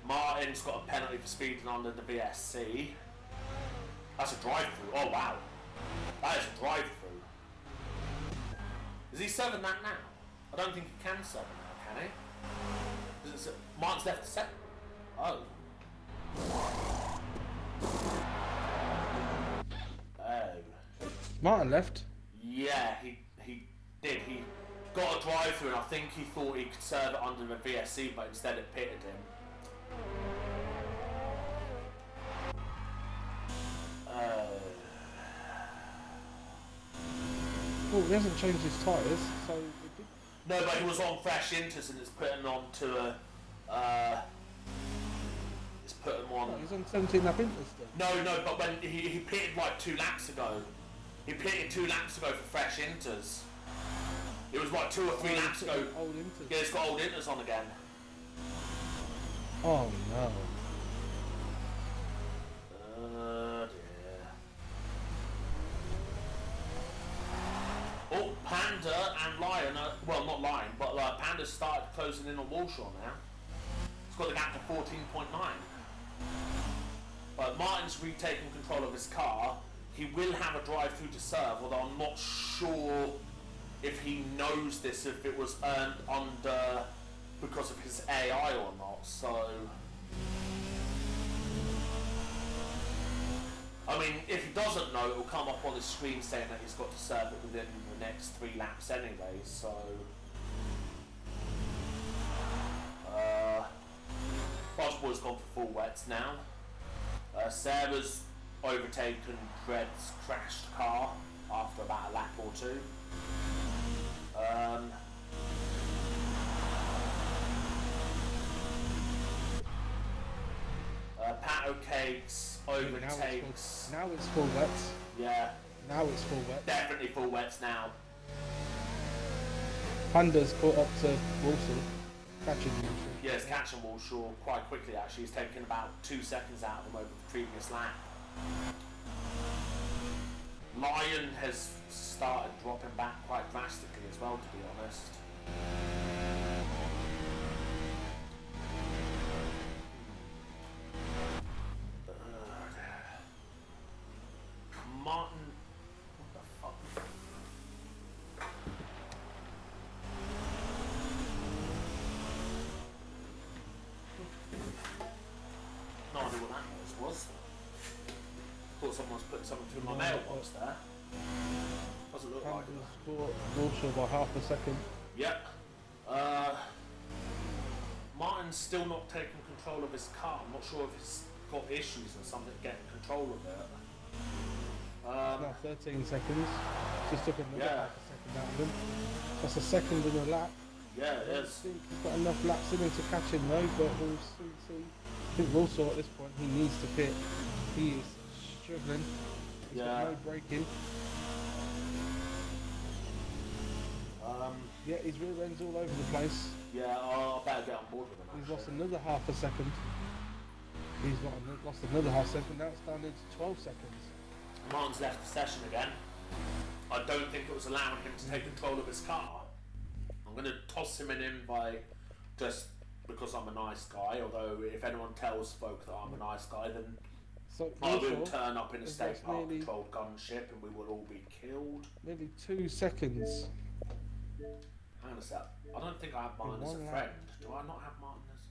Martin's got a penalty for speeding under the VSC. That's a drive-through. Oh wow. That is a drive-through. Is he serving that now? I don't think he can serve it now, can he? Martin's left to set. Oh. Oh. Martin left. Yeah, he did. He got a drive-through and I think he thought he could serve it under the VSC, but instead it pitted him. Well, he hasn't changed his tyres, so... No, but he was on fresh inters and it's put him on to a... it's put him on... Oh, he's on 17 lap inters still. No, but when he pitted like 2 laps ago. He pitted 2 laps ago for fresh inters. It was like 2 or 3 laps ago. Old inters. Yeah, it's got old inters on again. Oh no. Dear. Oh, Panda and Lion are, well, not Lion, but Panda started closing in on Walshaw now. It's got the gap to 14.9. But Martin's retaken control of his car. He will have a drive-through to serve, although I'm not sure if he knows this, if it was earned under because of his AI or not, so... I mean, if he doesn't know, it will come up on his screen saying that he's got to serve it within the next 3 laps anyway, so... Fudgeboy's gone for full wets now. Sarah's overtaken Fred's crashed car after about a lap or 2. Pato Cakes overtakes. Now it's full wets. Yeah. Now it's full wets. Definitely full wets now. Panda's caught up to Walsall, catching Walsall. Yeah, it's catching Walshaw quite quickly actually. He's taken about 2 seconds out of him over the previous lap. Lion has started dropping back quite drastically as well, to be honest. Martin, what the fuck? No idea what that noise was. Thought someone was putting something through my mailbox there. Doesn't look like it. Panda's caught Walsall by half a second. Yep. Martin's still not taking control of his car. I'm not sure if he's got issues or something getting control of it. Now 13 seconds. Just took another Yeah. half a second out of him. That's a second in a lap. Yeah, it I is. think he's got enough laps in him to catch him though, but we'll see. I think Walsall at this point, he needs to pit. He is struggling. He's Yeah. got no braking. Yeah, his rear end's all over the place. Yeah, I better get on board with him. He's Actually. lost another half a second. Lost another half second. Now it's down into 12 seconds. Martin's left the session again. I don't think it was allowing him to take control of his car. I'm going to toss him an invite just because I'm a nice guy, although if anyone tells folk that I'm a nice guy, then So I will Walsall turn up in a has state lost park nearly- controlled gunship and we will all be killed. nearly 2 seconds. Hang on a sec. I don't think I have Martin as a one lap. friend. Do I not have Martin as...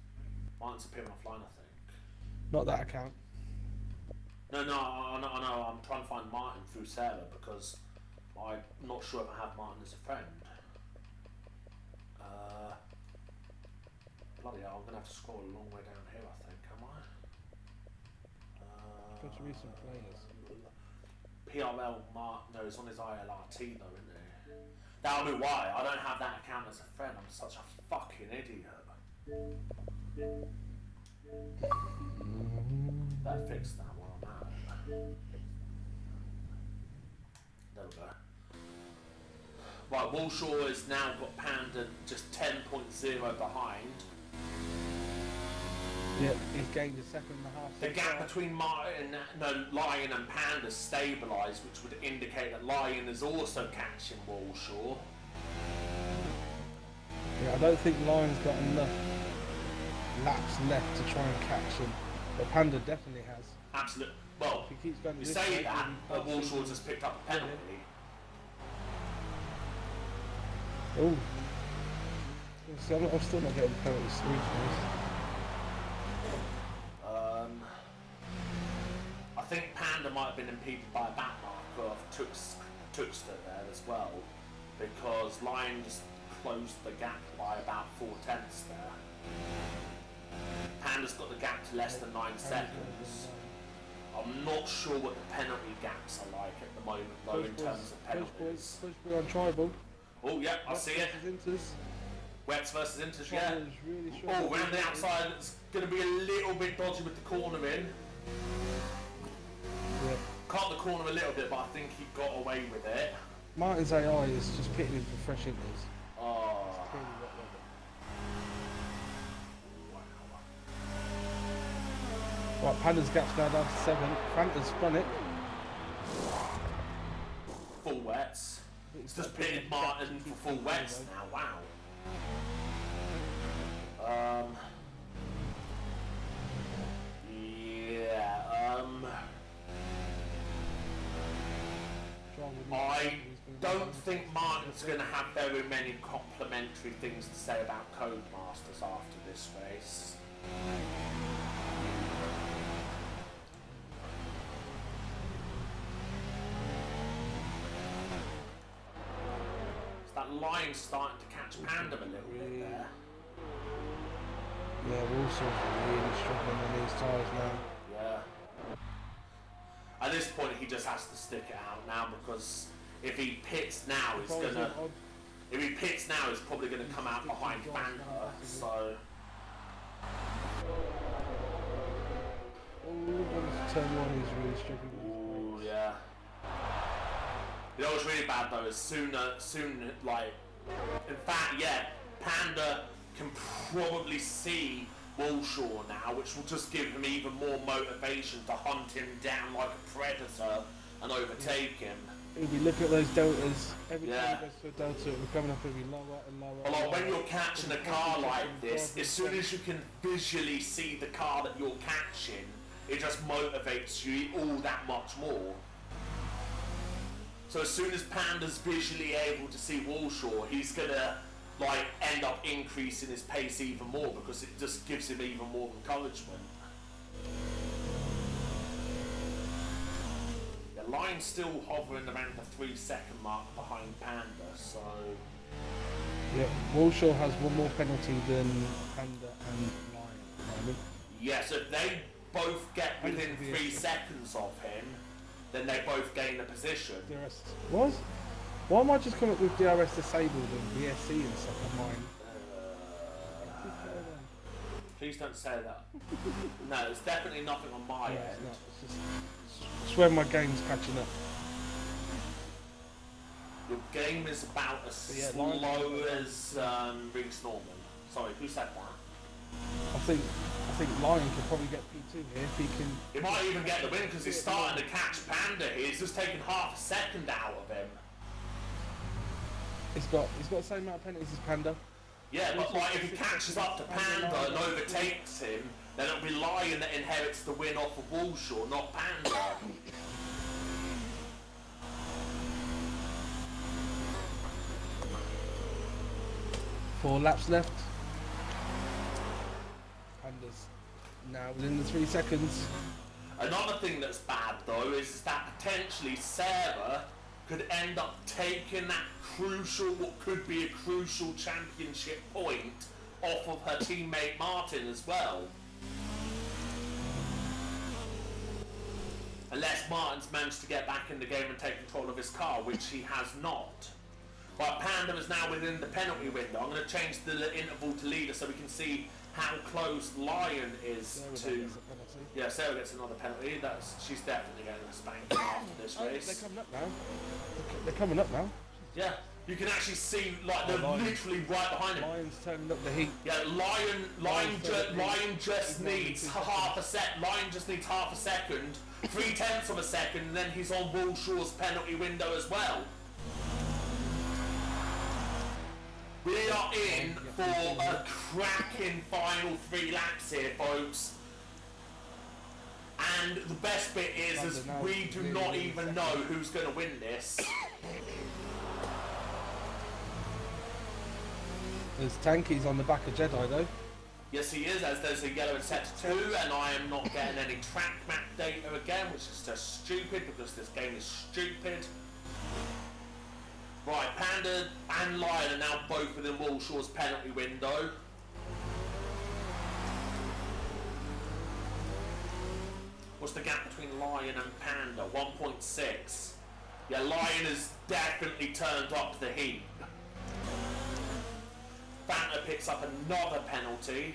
Martin's appearing offline, I think. Not that account. No, I know. I'm trying to find Martin through Sarah because I'm not sure if I have Martin as a friend. Bloody hell, I'm going to have to scroll a long way down here, I think, am I? Go to recent players. PRL Martin, no, he's on his ILRT though, isn't he? That'll be why. I don't have that account as a friend. I'm such a fucking idiot. Better fix that while I'm at it. There we go. Right, Walshaw has now got Panda just 10.0 behind. Yeah, he's gained a second and a half. The gap between Lion and Panda stabilised, which would indicate that Lion is also catching Walshaw. Yeah, I don't think Lion's got enough laps left to try and catch him, but Panda definitely has. Absolutely. Well, If he keeps going you this say way, that, then but he Walshaw's can't has picked up a penalty. Oh. See, I'm still not getting penalties through to this. I think Panda might have been impeded by a back marker of Tuxter there as well, because Lion just closed the gap by about 4/10 there. Panda's got the gap to less than 9 seconds. I'm not sure what the penalty gaps are like at the moment though in terms of penalties. Push boy on tribal. Oh yeah, I see it. Wets versus Inters, yeah. Really Oh, round the outside, it's going to be a little bit dodgy with the corner in. Yeah. Caught the corner a little bit, but I think he got away with it. Martin's AI is just pitting him for fresh inters. Oh. Right, Panda's gap's now down to 7. Fanta's spun it. Full wets. It's just pitted Martin for full wets now, wow. I don't think Martin's going to have very many complimentary things to say about Codemasters after this race. That line's starting to catch Panda a little bit there. Yeah, we're also really struggling on these tyres now. Yeah. At this point, he just has to stick it out now because if he pits now, he's gonna. If he pits now, he's probably gonna come out behind Panda. So. Oh, turn 1 is really struggling. Ooh, yeah. You know what's really bad though is soon, like, in fact, yeah, Panda can probably see Walshaw now, which will just give him even more motivation to hunt him down like a predator and overtake him. If you look at those deltas, every time he goes to a delta, we're coming up every lower and lower. Well, like when you're catching a car like this, as soon as you can visually see the car that you're catching, it just motivates you all that much more. So as soon as Panda's visually able to see Walshaw, he's gonna like end up increasing his pace even more because it just gives him even more encouragement. The line's still hovering around the 3-second mark behind Panda, so... Yeah, Walshaw has one more penalty than Panda and Lion at the moment. Yeah, so if they both get within 3 seconds of him, then they both gain the position. DRS. What? Why am I just coming up with DRS disabled and VSC and stuff on mine? Please don't say that. No, it's definitely nothing on my end. It's not. It's just, I swear my game's catching up. Your game is about as slow as Reese Norman. Sorry, who said that? I think Lion could probably get P2 here if he can. He might even get the win because he's starting to catch Panda here. He's just taking half a second out of him. He's got the same amount of penalties as Panda. Yeah, but like if he catches up to Panda and overtakes him, then it'll be Lion that inherits the win off of Walshaw, not Panda. 4 laps left. Panda's Now within the 3 seconds. Another thing that's bad though is that potentially Sarah could end up taking that crucial, what could be a crucial championship point off of her teammate Martin as well. Unless Martin's managed to get back in the game and take control of his car, which he has not. But Panda is now within the penalty window. I'm going to change the interval to leader so we can see how close Lion is to... Yeah, Sarah gets another penalty. She's definitely getting a spanking after this race. They're coming up now. They're coming up now. Yeah, you can actually see, like, they're literally right behind him. Lion's turning up the heat. Yeah, Lion just needs half a sec. Lion just needs half a second, 0.3 of a second, and then he's on Walshaw's penalty window as well. We are in for a cracking final 3 laps here, folks. And the best bit is we do not even know who's going to win this. There's Tanky's on the back of Jedi though. Yes, he is, as there's a yellow in sector 2, and I am not getting any track map data again, which is just stupid because this game is stupid. Right, Panda and Lion are now both within Walshaw's penalty window. What's the gap between Lion and Panda? 1.6. Yeah, Lion has definitely turned up the heat. Fanta picks up another penalty.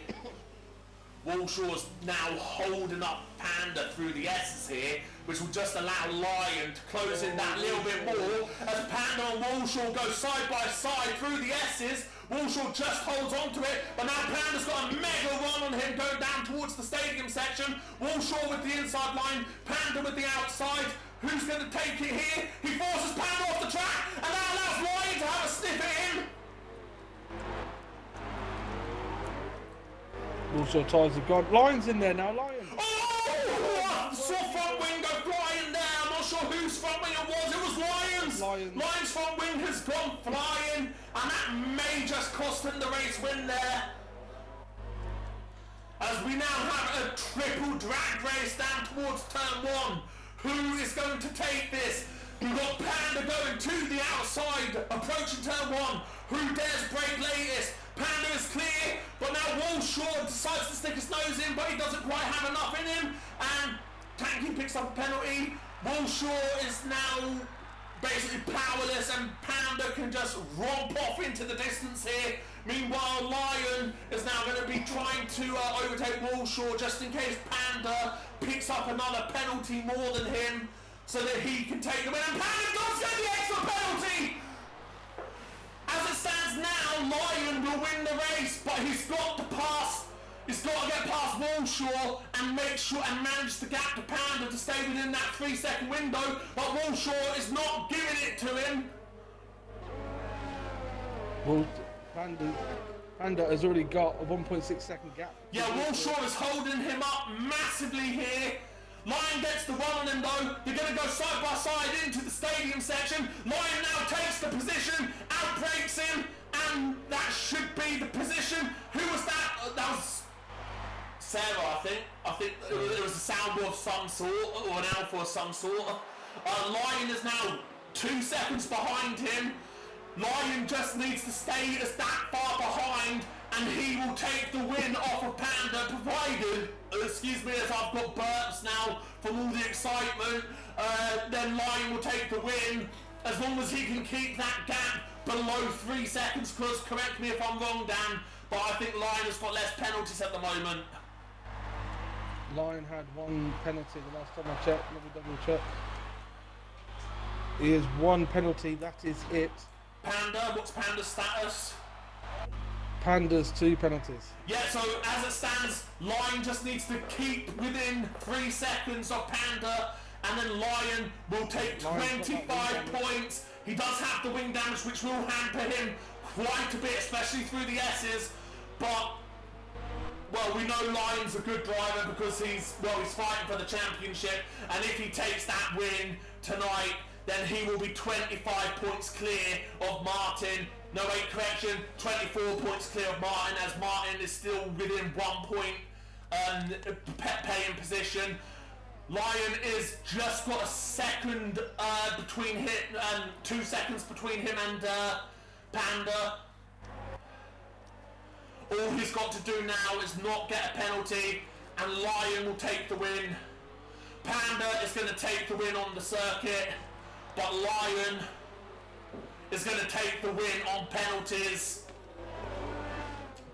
Walshaw's now holding up Panda through the S's here, which will just allow Lion to close in that little bit more. As Panda and Walshaw go side by side through the S's, Walshaw just holds on to it, but now Panda's got a mega run on him going down towards the stadium section. Walshaw with the inside line, Panda with the outside. Who's going to take it here? He forces Panda off the track, and that allows Lion to have a sniff at him. Walshaw ties have gone. Lion's in there now, Lion. Oh! I saw front wing go flying there. I'm not sure whose front wing it was. It was Lion's. Lion's front wing has gone flying, and that may just cost him the race win there. As we now have a triple drag race down towards turn 1. Who is going to take this? We've got Panda going to the outside, approaching turn 1. Who dares break latest? Panda is clear, but now Walshaw decides to stick his nose in, but he doesn't quite have enough in him, and Tanky picks up a penalty. Walshaw is now basically powerless, and Panda can just romp off into the distance here. Meanwhile, Lion is now going to be trying to overtake Walshaw just in case Panda picks up another penalty more than him, so that he can take the win. And Panda does get the extra penalty! As it stands now, Lion will win the race, but he's got to get past Walshaw and make sure and manage the gap to Panda to stay within that 3-second window, but Walshaw is not giving it to him. Well, Panda has already got a 1.6 second gap. Yeah, Walshaw is holding him up massively here. Lion gets the run on him though. They're going to go side by side into the stadium section. Lion now takes the position, outbreaks him, and that should be the position. Who was that? That was Sarah, I think. I think it was a sound of some sort, or an alpha of some sort. Lion is now 2 seconds behind him. Lion just needs to stay as that far behind, and he will take the win off of Panda, provided, excuse me as I've got burps now from all the excitement, then Lion will take the win, as long as he can keep that gap below 3 seconds, because, correct me if I'm wrong, Dan, but I think Lion has got less penalties at the moment. Lion had 1 penalty the last time I checked, let me double check. He has 1 penalty, that is it. Panda, what's Panda's status? Panda's 2 penalties. Yeah, so as it stands, Lion just needs to keep within 3 seconds of Panda, and then Lion will take 25 points. He does have the wing damage, which will hamper him quite a bit, especially through the S's, but, well, we know Lion's a good driver because he's fighting for the championship, and if he takes that win tonight, then he will be 25 points clear of Martin. No, wait, correction, 24 points clear of Martin, as Martin is still within 1 point pay in position. Lion is just got a second between him, 2 seconds between him and Panda. All he's got to do now is not get a penalty, and Lion will take the win. Panda is going to take the win on the circuit, but Lion is going to take the win on penalties.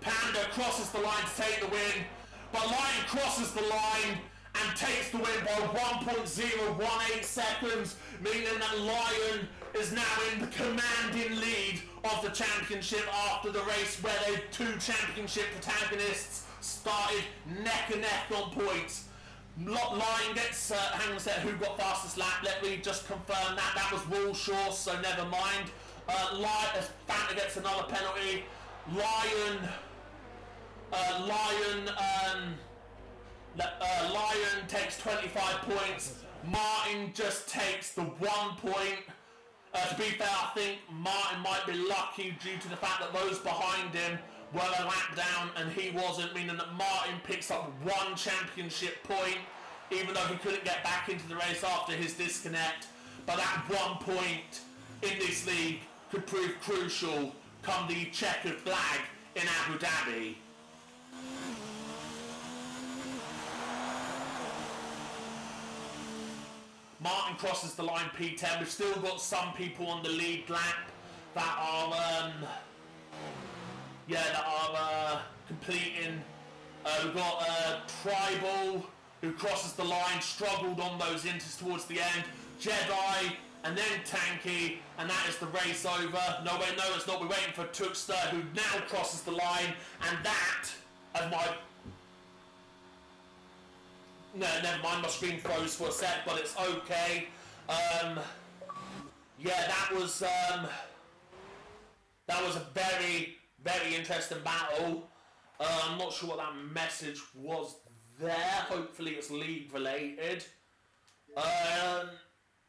Panda crosses the line to take the win, but Lion crosses the line and takes the win by 1.018 seconds, meaning that Lion is now in the commanding lead of the championship after the race where the 2 championship protagonists started neck and neck on points. Lion gets, hang on a sec, who got fastest lap? Let me just confirm that. That was Walshaw, so never mind. Fanta gets another penalty. Lion takes 25 points. Martin just takes the 1 point. To be fair, I think Martin might be lucky due to the fact that those behind him were a lap down and he wasn't, meaning that Martin picks up 1 championship point, even though he couldn't get back into the race after his disconnect. But that 1 point in this league could prove crucial come the checkered flag in Abu Dhabi. Martin crosses the line P10. We've still got some people on the lead lap that are completing. We've got Tribal who crosses the line, struggled on those inters towards the end. Jedi and then Tanky, and that is the race over. No, wait, no, it's not. We're waiting for Tuxter, who now crosses the line, and that, as my... No, never mind, my screen froze for a sec, but it's okay. Yeah, that was a very, very interesting battle. I'm not sure what that message was there. Hopefully it's league related.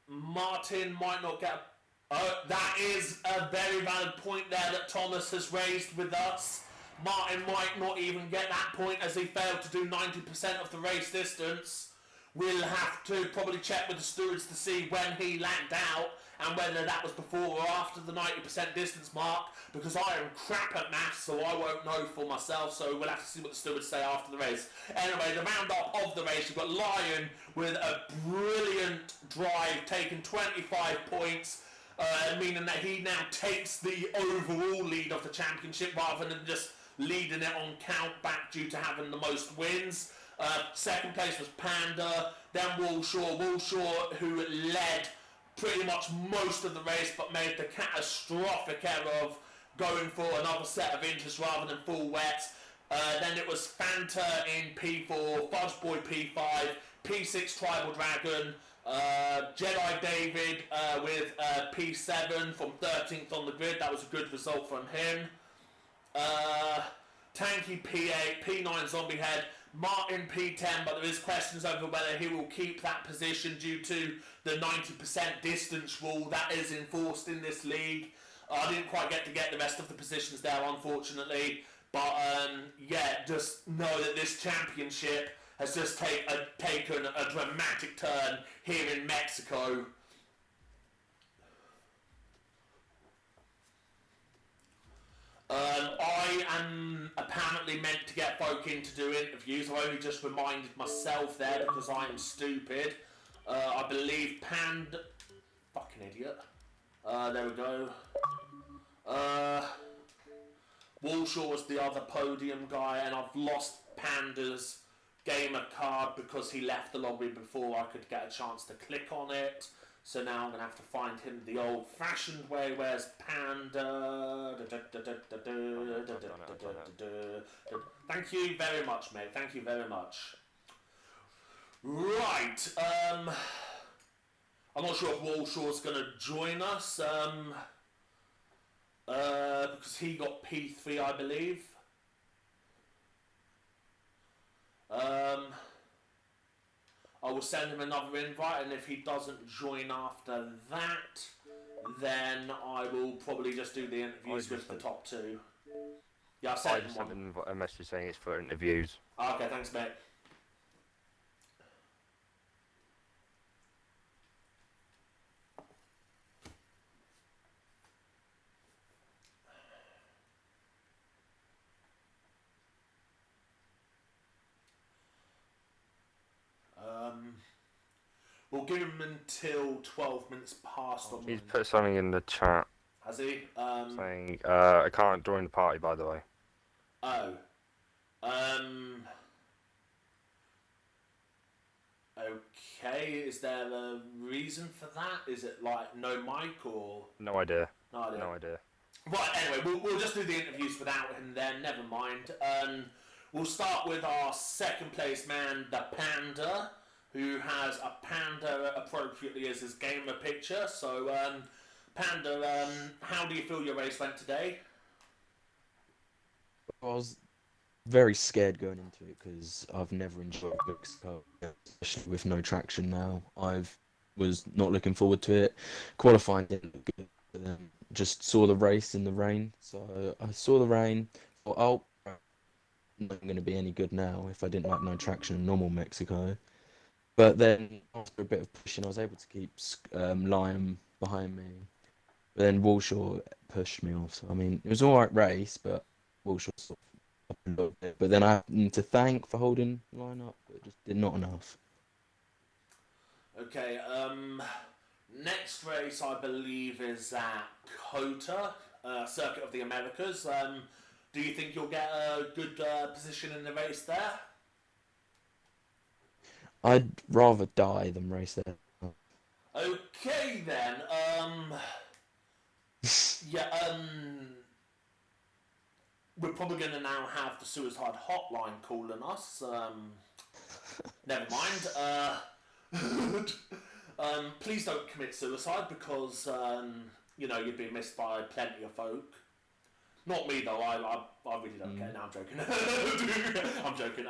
Martin might not get... that is a very valid point there that Thomas has raised with us. Martin might not even get that point as he failed to do 90% of the race distance. We'll have to probably check with the stewards to see when he lagged out and whether that was before or after the 90% distance mark, because I am crap at maths, so I won't know for myself, so we'll have to see what the stewards say after the race. Anyway, the round-up of the race, you've got Lion with a brilliant drive, taking 25 points, meaning that he now takes the overall lead of the championship rather than just leading it on count back due to having the most wins. Second place was Panda, then Walshaw, who led pretty much most of the race but made the catastrophic error of going for another set of inters rather than full wets. Then it was Fanta in P4, Fudgeboy P5, P6 Tribal Dragon, Jedi David with P7 from 13th on the grid. That was a good result from him. Tanky P8, P9 Zombie Head, Martin P10, but there is questions over whether he will keep that position due to the 90% distance rule that is enforced in this league. I didn't quite get the rest of the positions there, unfortunately, but yeah, just know that this championship has just taken a dramatic turn here in Mexico. I am apparently meant to get folk in to do interviews. I only just reminded myself there because I am stupid. I believe Panda... Fucking idiot. There we go. Walshaw was the other podium guy, and I've lost Panda's gamer card because he left the lobby before I could get a chance to click on it. So now I'm going to have to find him the old-fashioned way. Where's Panda? Thank you very much, mate. Thank you very much. Right. I'm not sure if Walshaw's going to join us. Because he got P3, I believe. I will send him another invite, and if he doesn't join after that, then I will probably just do the interviews with the top two. Yeah, I've I sent just them sent one. them a message saying it's for interviews. Okay, thanks, mate. We'll give him until 12 minutes past on He's mine. put something in the chat Has he? saying, I can't join the party, by the way. Oh. Okay, is there a reason for that? Is it like no mic or... No idea. No idea. No idea. Right, anyway, we'll just do the interviews without him then, never mind. We'll start with our second place man, the Panda, who has a panda appropriately as his gamer picture. So, Panda, how do you feel your race went today? I was very scared going into it because I've never enjoyed Mexico, especially with no traction now. Was not looking forward to it. Qualifying didn't look good, but then just saw the race in the rain. So I saw the rain, thought, oh, not going to be any good now if I didn't like no traction in normal Mexico. But then after a bit of pushing, I was able to keep Lion behind me. But then Walshaw pushed me off. So I mean, it was an alright race, but Walshaw sort of up a little bit. But then I have him to thank for holding line up, but just did not enough. Okay, next race I believe is at COTA, Circuit of the Americas. Do you think you'll get a good position in the race there? I'd rather die than race there. Okay then, yeah, we're probably going to now have the suicide hotline calling us. Never mind. Please don't commit suicide because you'd be missed by plenty of folk. Not me though. I really don't care. No, I'm joking. I'm joking.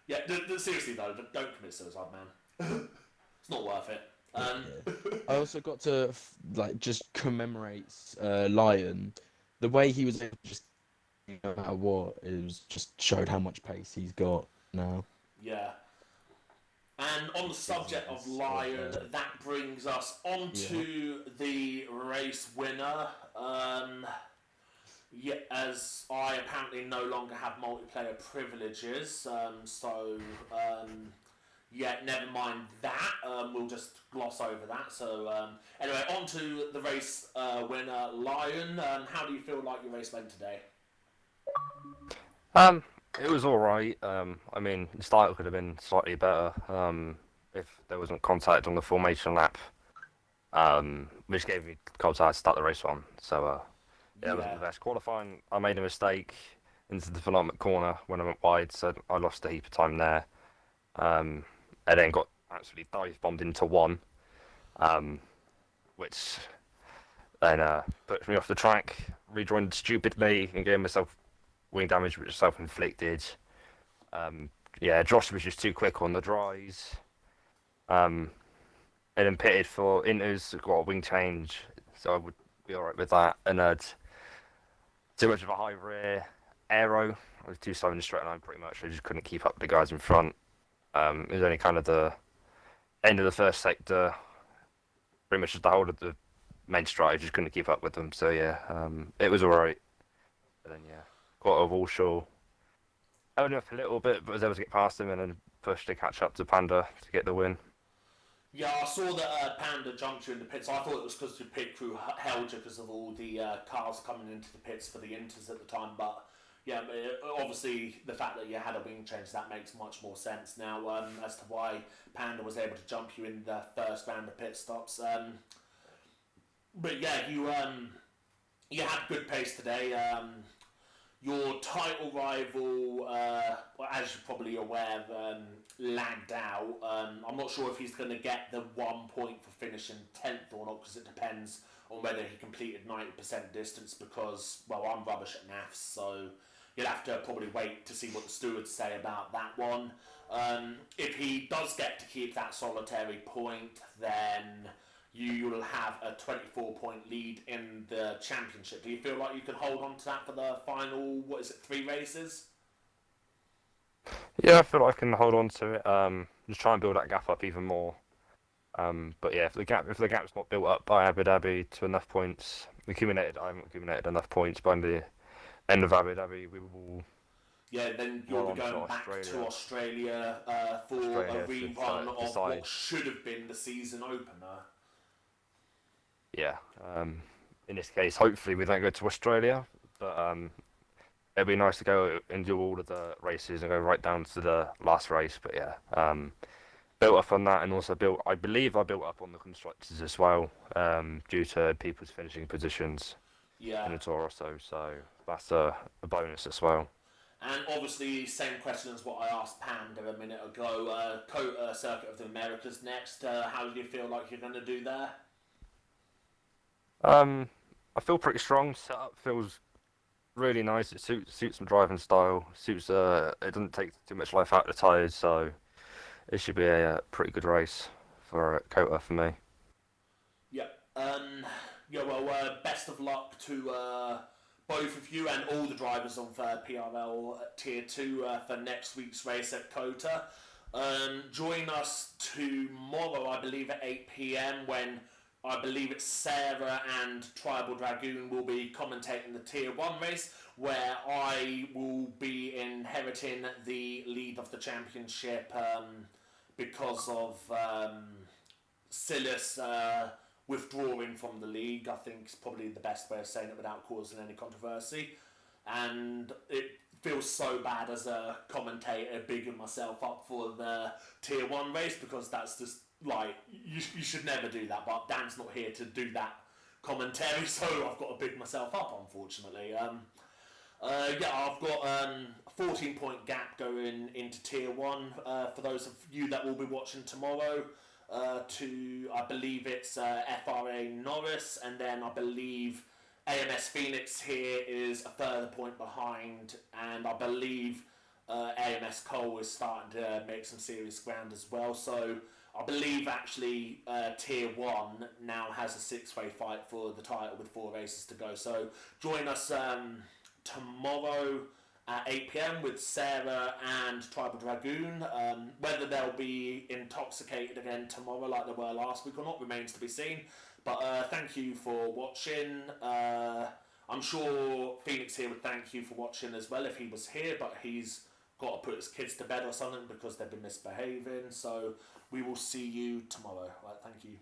Yeah. Seriously though, don't commit suicide, man. It's not worth it. I also got to just commemorate Lion. The way he was able to just no matter what, it was just showed how much pace he's got now. Yeah. And on the subject of Lion, that brings us on to the race winner. Yeah, as I apparently no longer have multiplayer privileges, yeah, never mind that. We'll just gloss over that. So anyway, on to the race winner, Lion. How do you feel like your race went today? It was alright. I mean, the start could have been slightly better if there wasn't contact on the formation lap, which gave me contact to start the race on. So, yeah, it wasn't the best. Qualifying, I made a mistake into the penultimate corner when I went wide, so I lost a heap of time there. And then got absolutely dive bombed into one, which then put me off the track, rejoined stupidly, and gave myself wing damage, which was self-inflicted. Yeah, Josh was just too quick on the dries. And then pitted for Inters, got a wing change, so I would be alright with that. And too much of a high rear aero. I was too slow in the straight line pretty much. I just couldn't keep up with the guys in front. It was only kind of the end of the first sector, pretty much just the whole of the main stride. I just couldn't keep up with them. So yeah, it was alright. But then yeah, got a Walshaw. Held him up a little bit, but was able to get past him and then push to catch up to Panda to get the win. Yeah, I saw that Panda jumped you in the pits. I thought it was because the pit crew held you because of all the cars coming into the pits for the Inters at the time. But yeah, obviously the fact that you had a wing change, that makes much more sense now as to why Panda was able to jump you in the first round of pit stops. But yeah, you had good pace today. Your title rival, as you're probably aware, lagged out. I'm not sure if he's going to get the 1 point for finishing 10th or not, because it depends on whether he completed 90% distance, because, well, I'm rubbish at maths, so you'll have to probably wait to see what the stewards say about that one. If he does get to keep that solitary point, then you'll have a 24-point lead in the championship. Do you feel like you could hold on to that for the final, 3 races? Yeah, I feel like I can hold on to it. Just try and build that gap up even more. But yeah, if the gap's not built up by Abu Dhabi to enough points, I haven't accumulated enough points by the end of Abu Dhabi, we will. Yeah, then you'll be going back to Australia for a rerun of what should have been the season opener. Yeah. In this case, hopefully we don't go to Australia, but it'd be nice to go and do all of the races and go right down to the last race. But yeah, built up on that, and also I believe I built up on the constructors as well, due to people's finishing positions in the Tour also. So that's a bonus as well. And obviously, same question as what I asked Panda a minute ago. COTA Circuit of the Americas next. How do you feel like you're going to do there? I feel pretty strong. Setup feels really nice. It suits my driving style. Suits it doesn't take too much life out of the tyres, so it should be a pretty good race for COTA for me. Yeah. Well, best of luck to both of you and all the drivers of PRL Tier 2 for next week's race at COTA. Join us tomorrow, I believe, at 8 p.m. when I believe it's Sarah and Tribal Dragoon will be commentating the Tier 1 race, where I will be inheriting the lead of the championship because of Silas withdrawing from the league. I think is probably the best way of saying it without causing any controversy. And it feels so bad as a commentator bigging myself up for the Tier 1 race, because that's just like, you should never do that, but Dan's not here to do that commentary, so I've got to big myself up, unfortunately. I've got a 14-point gap going into Tier 1 for those of you that will be watching tomorrow. I believe it's FRA Norris, and then I believe AMS Phoenix here is a further point behind, and I believe AMS Cole is starting to make some serious ground as well. So I believe actually Tier 1 now has a 6-way fight for the title with 4 races to go. So join us tomorrow at 8 p.m. with Sarah and Tribal Dragoon. Whether they'll be intoxicated again tomorrow like they were last week or not remains to be seen. But thank you for watching. I'm sure Phoenix here would thank you for watching as well if he was here, but he's got to put his kids to bed or something because they've been misbehaving. So we will see you tomorrow. Right, thank you.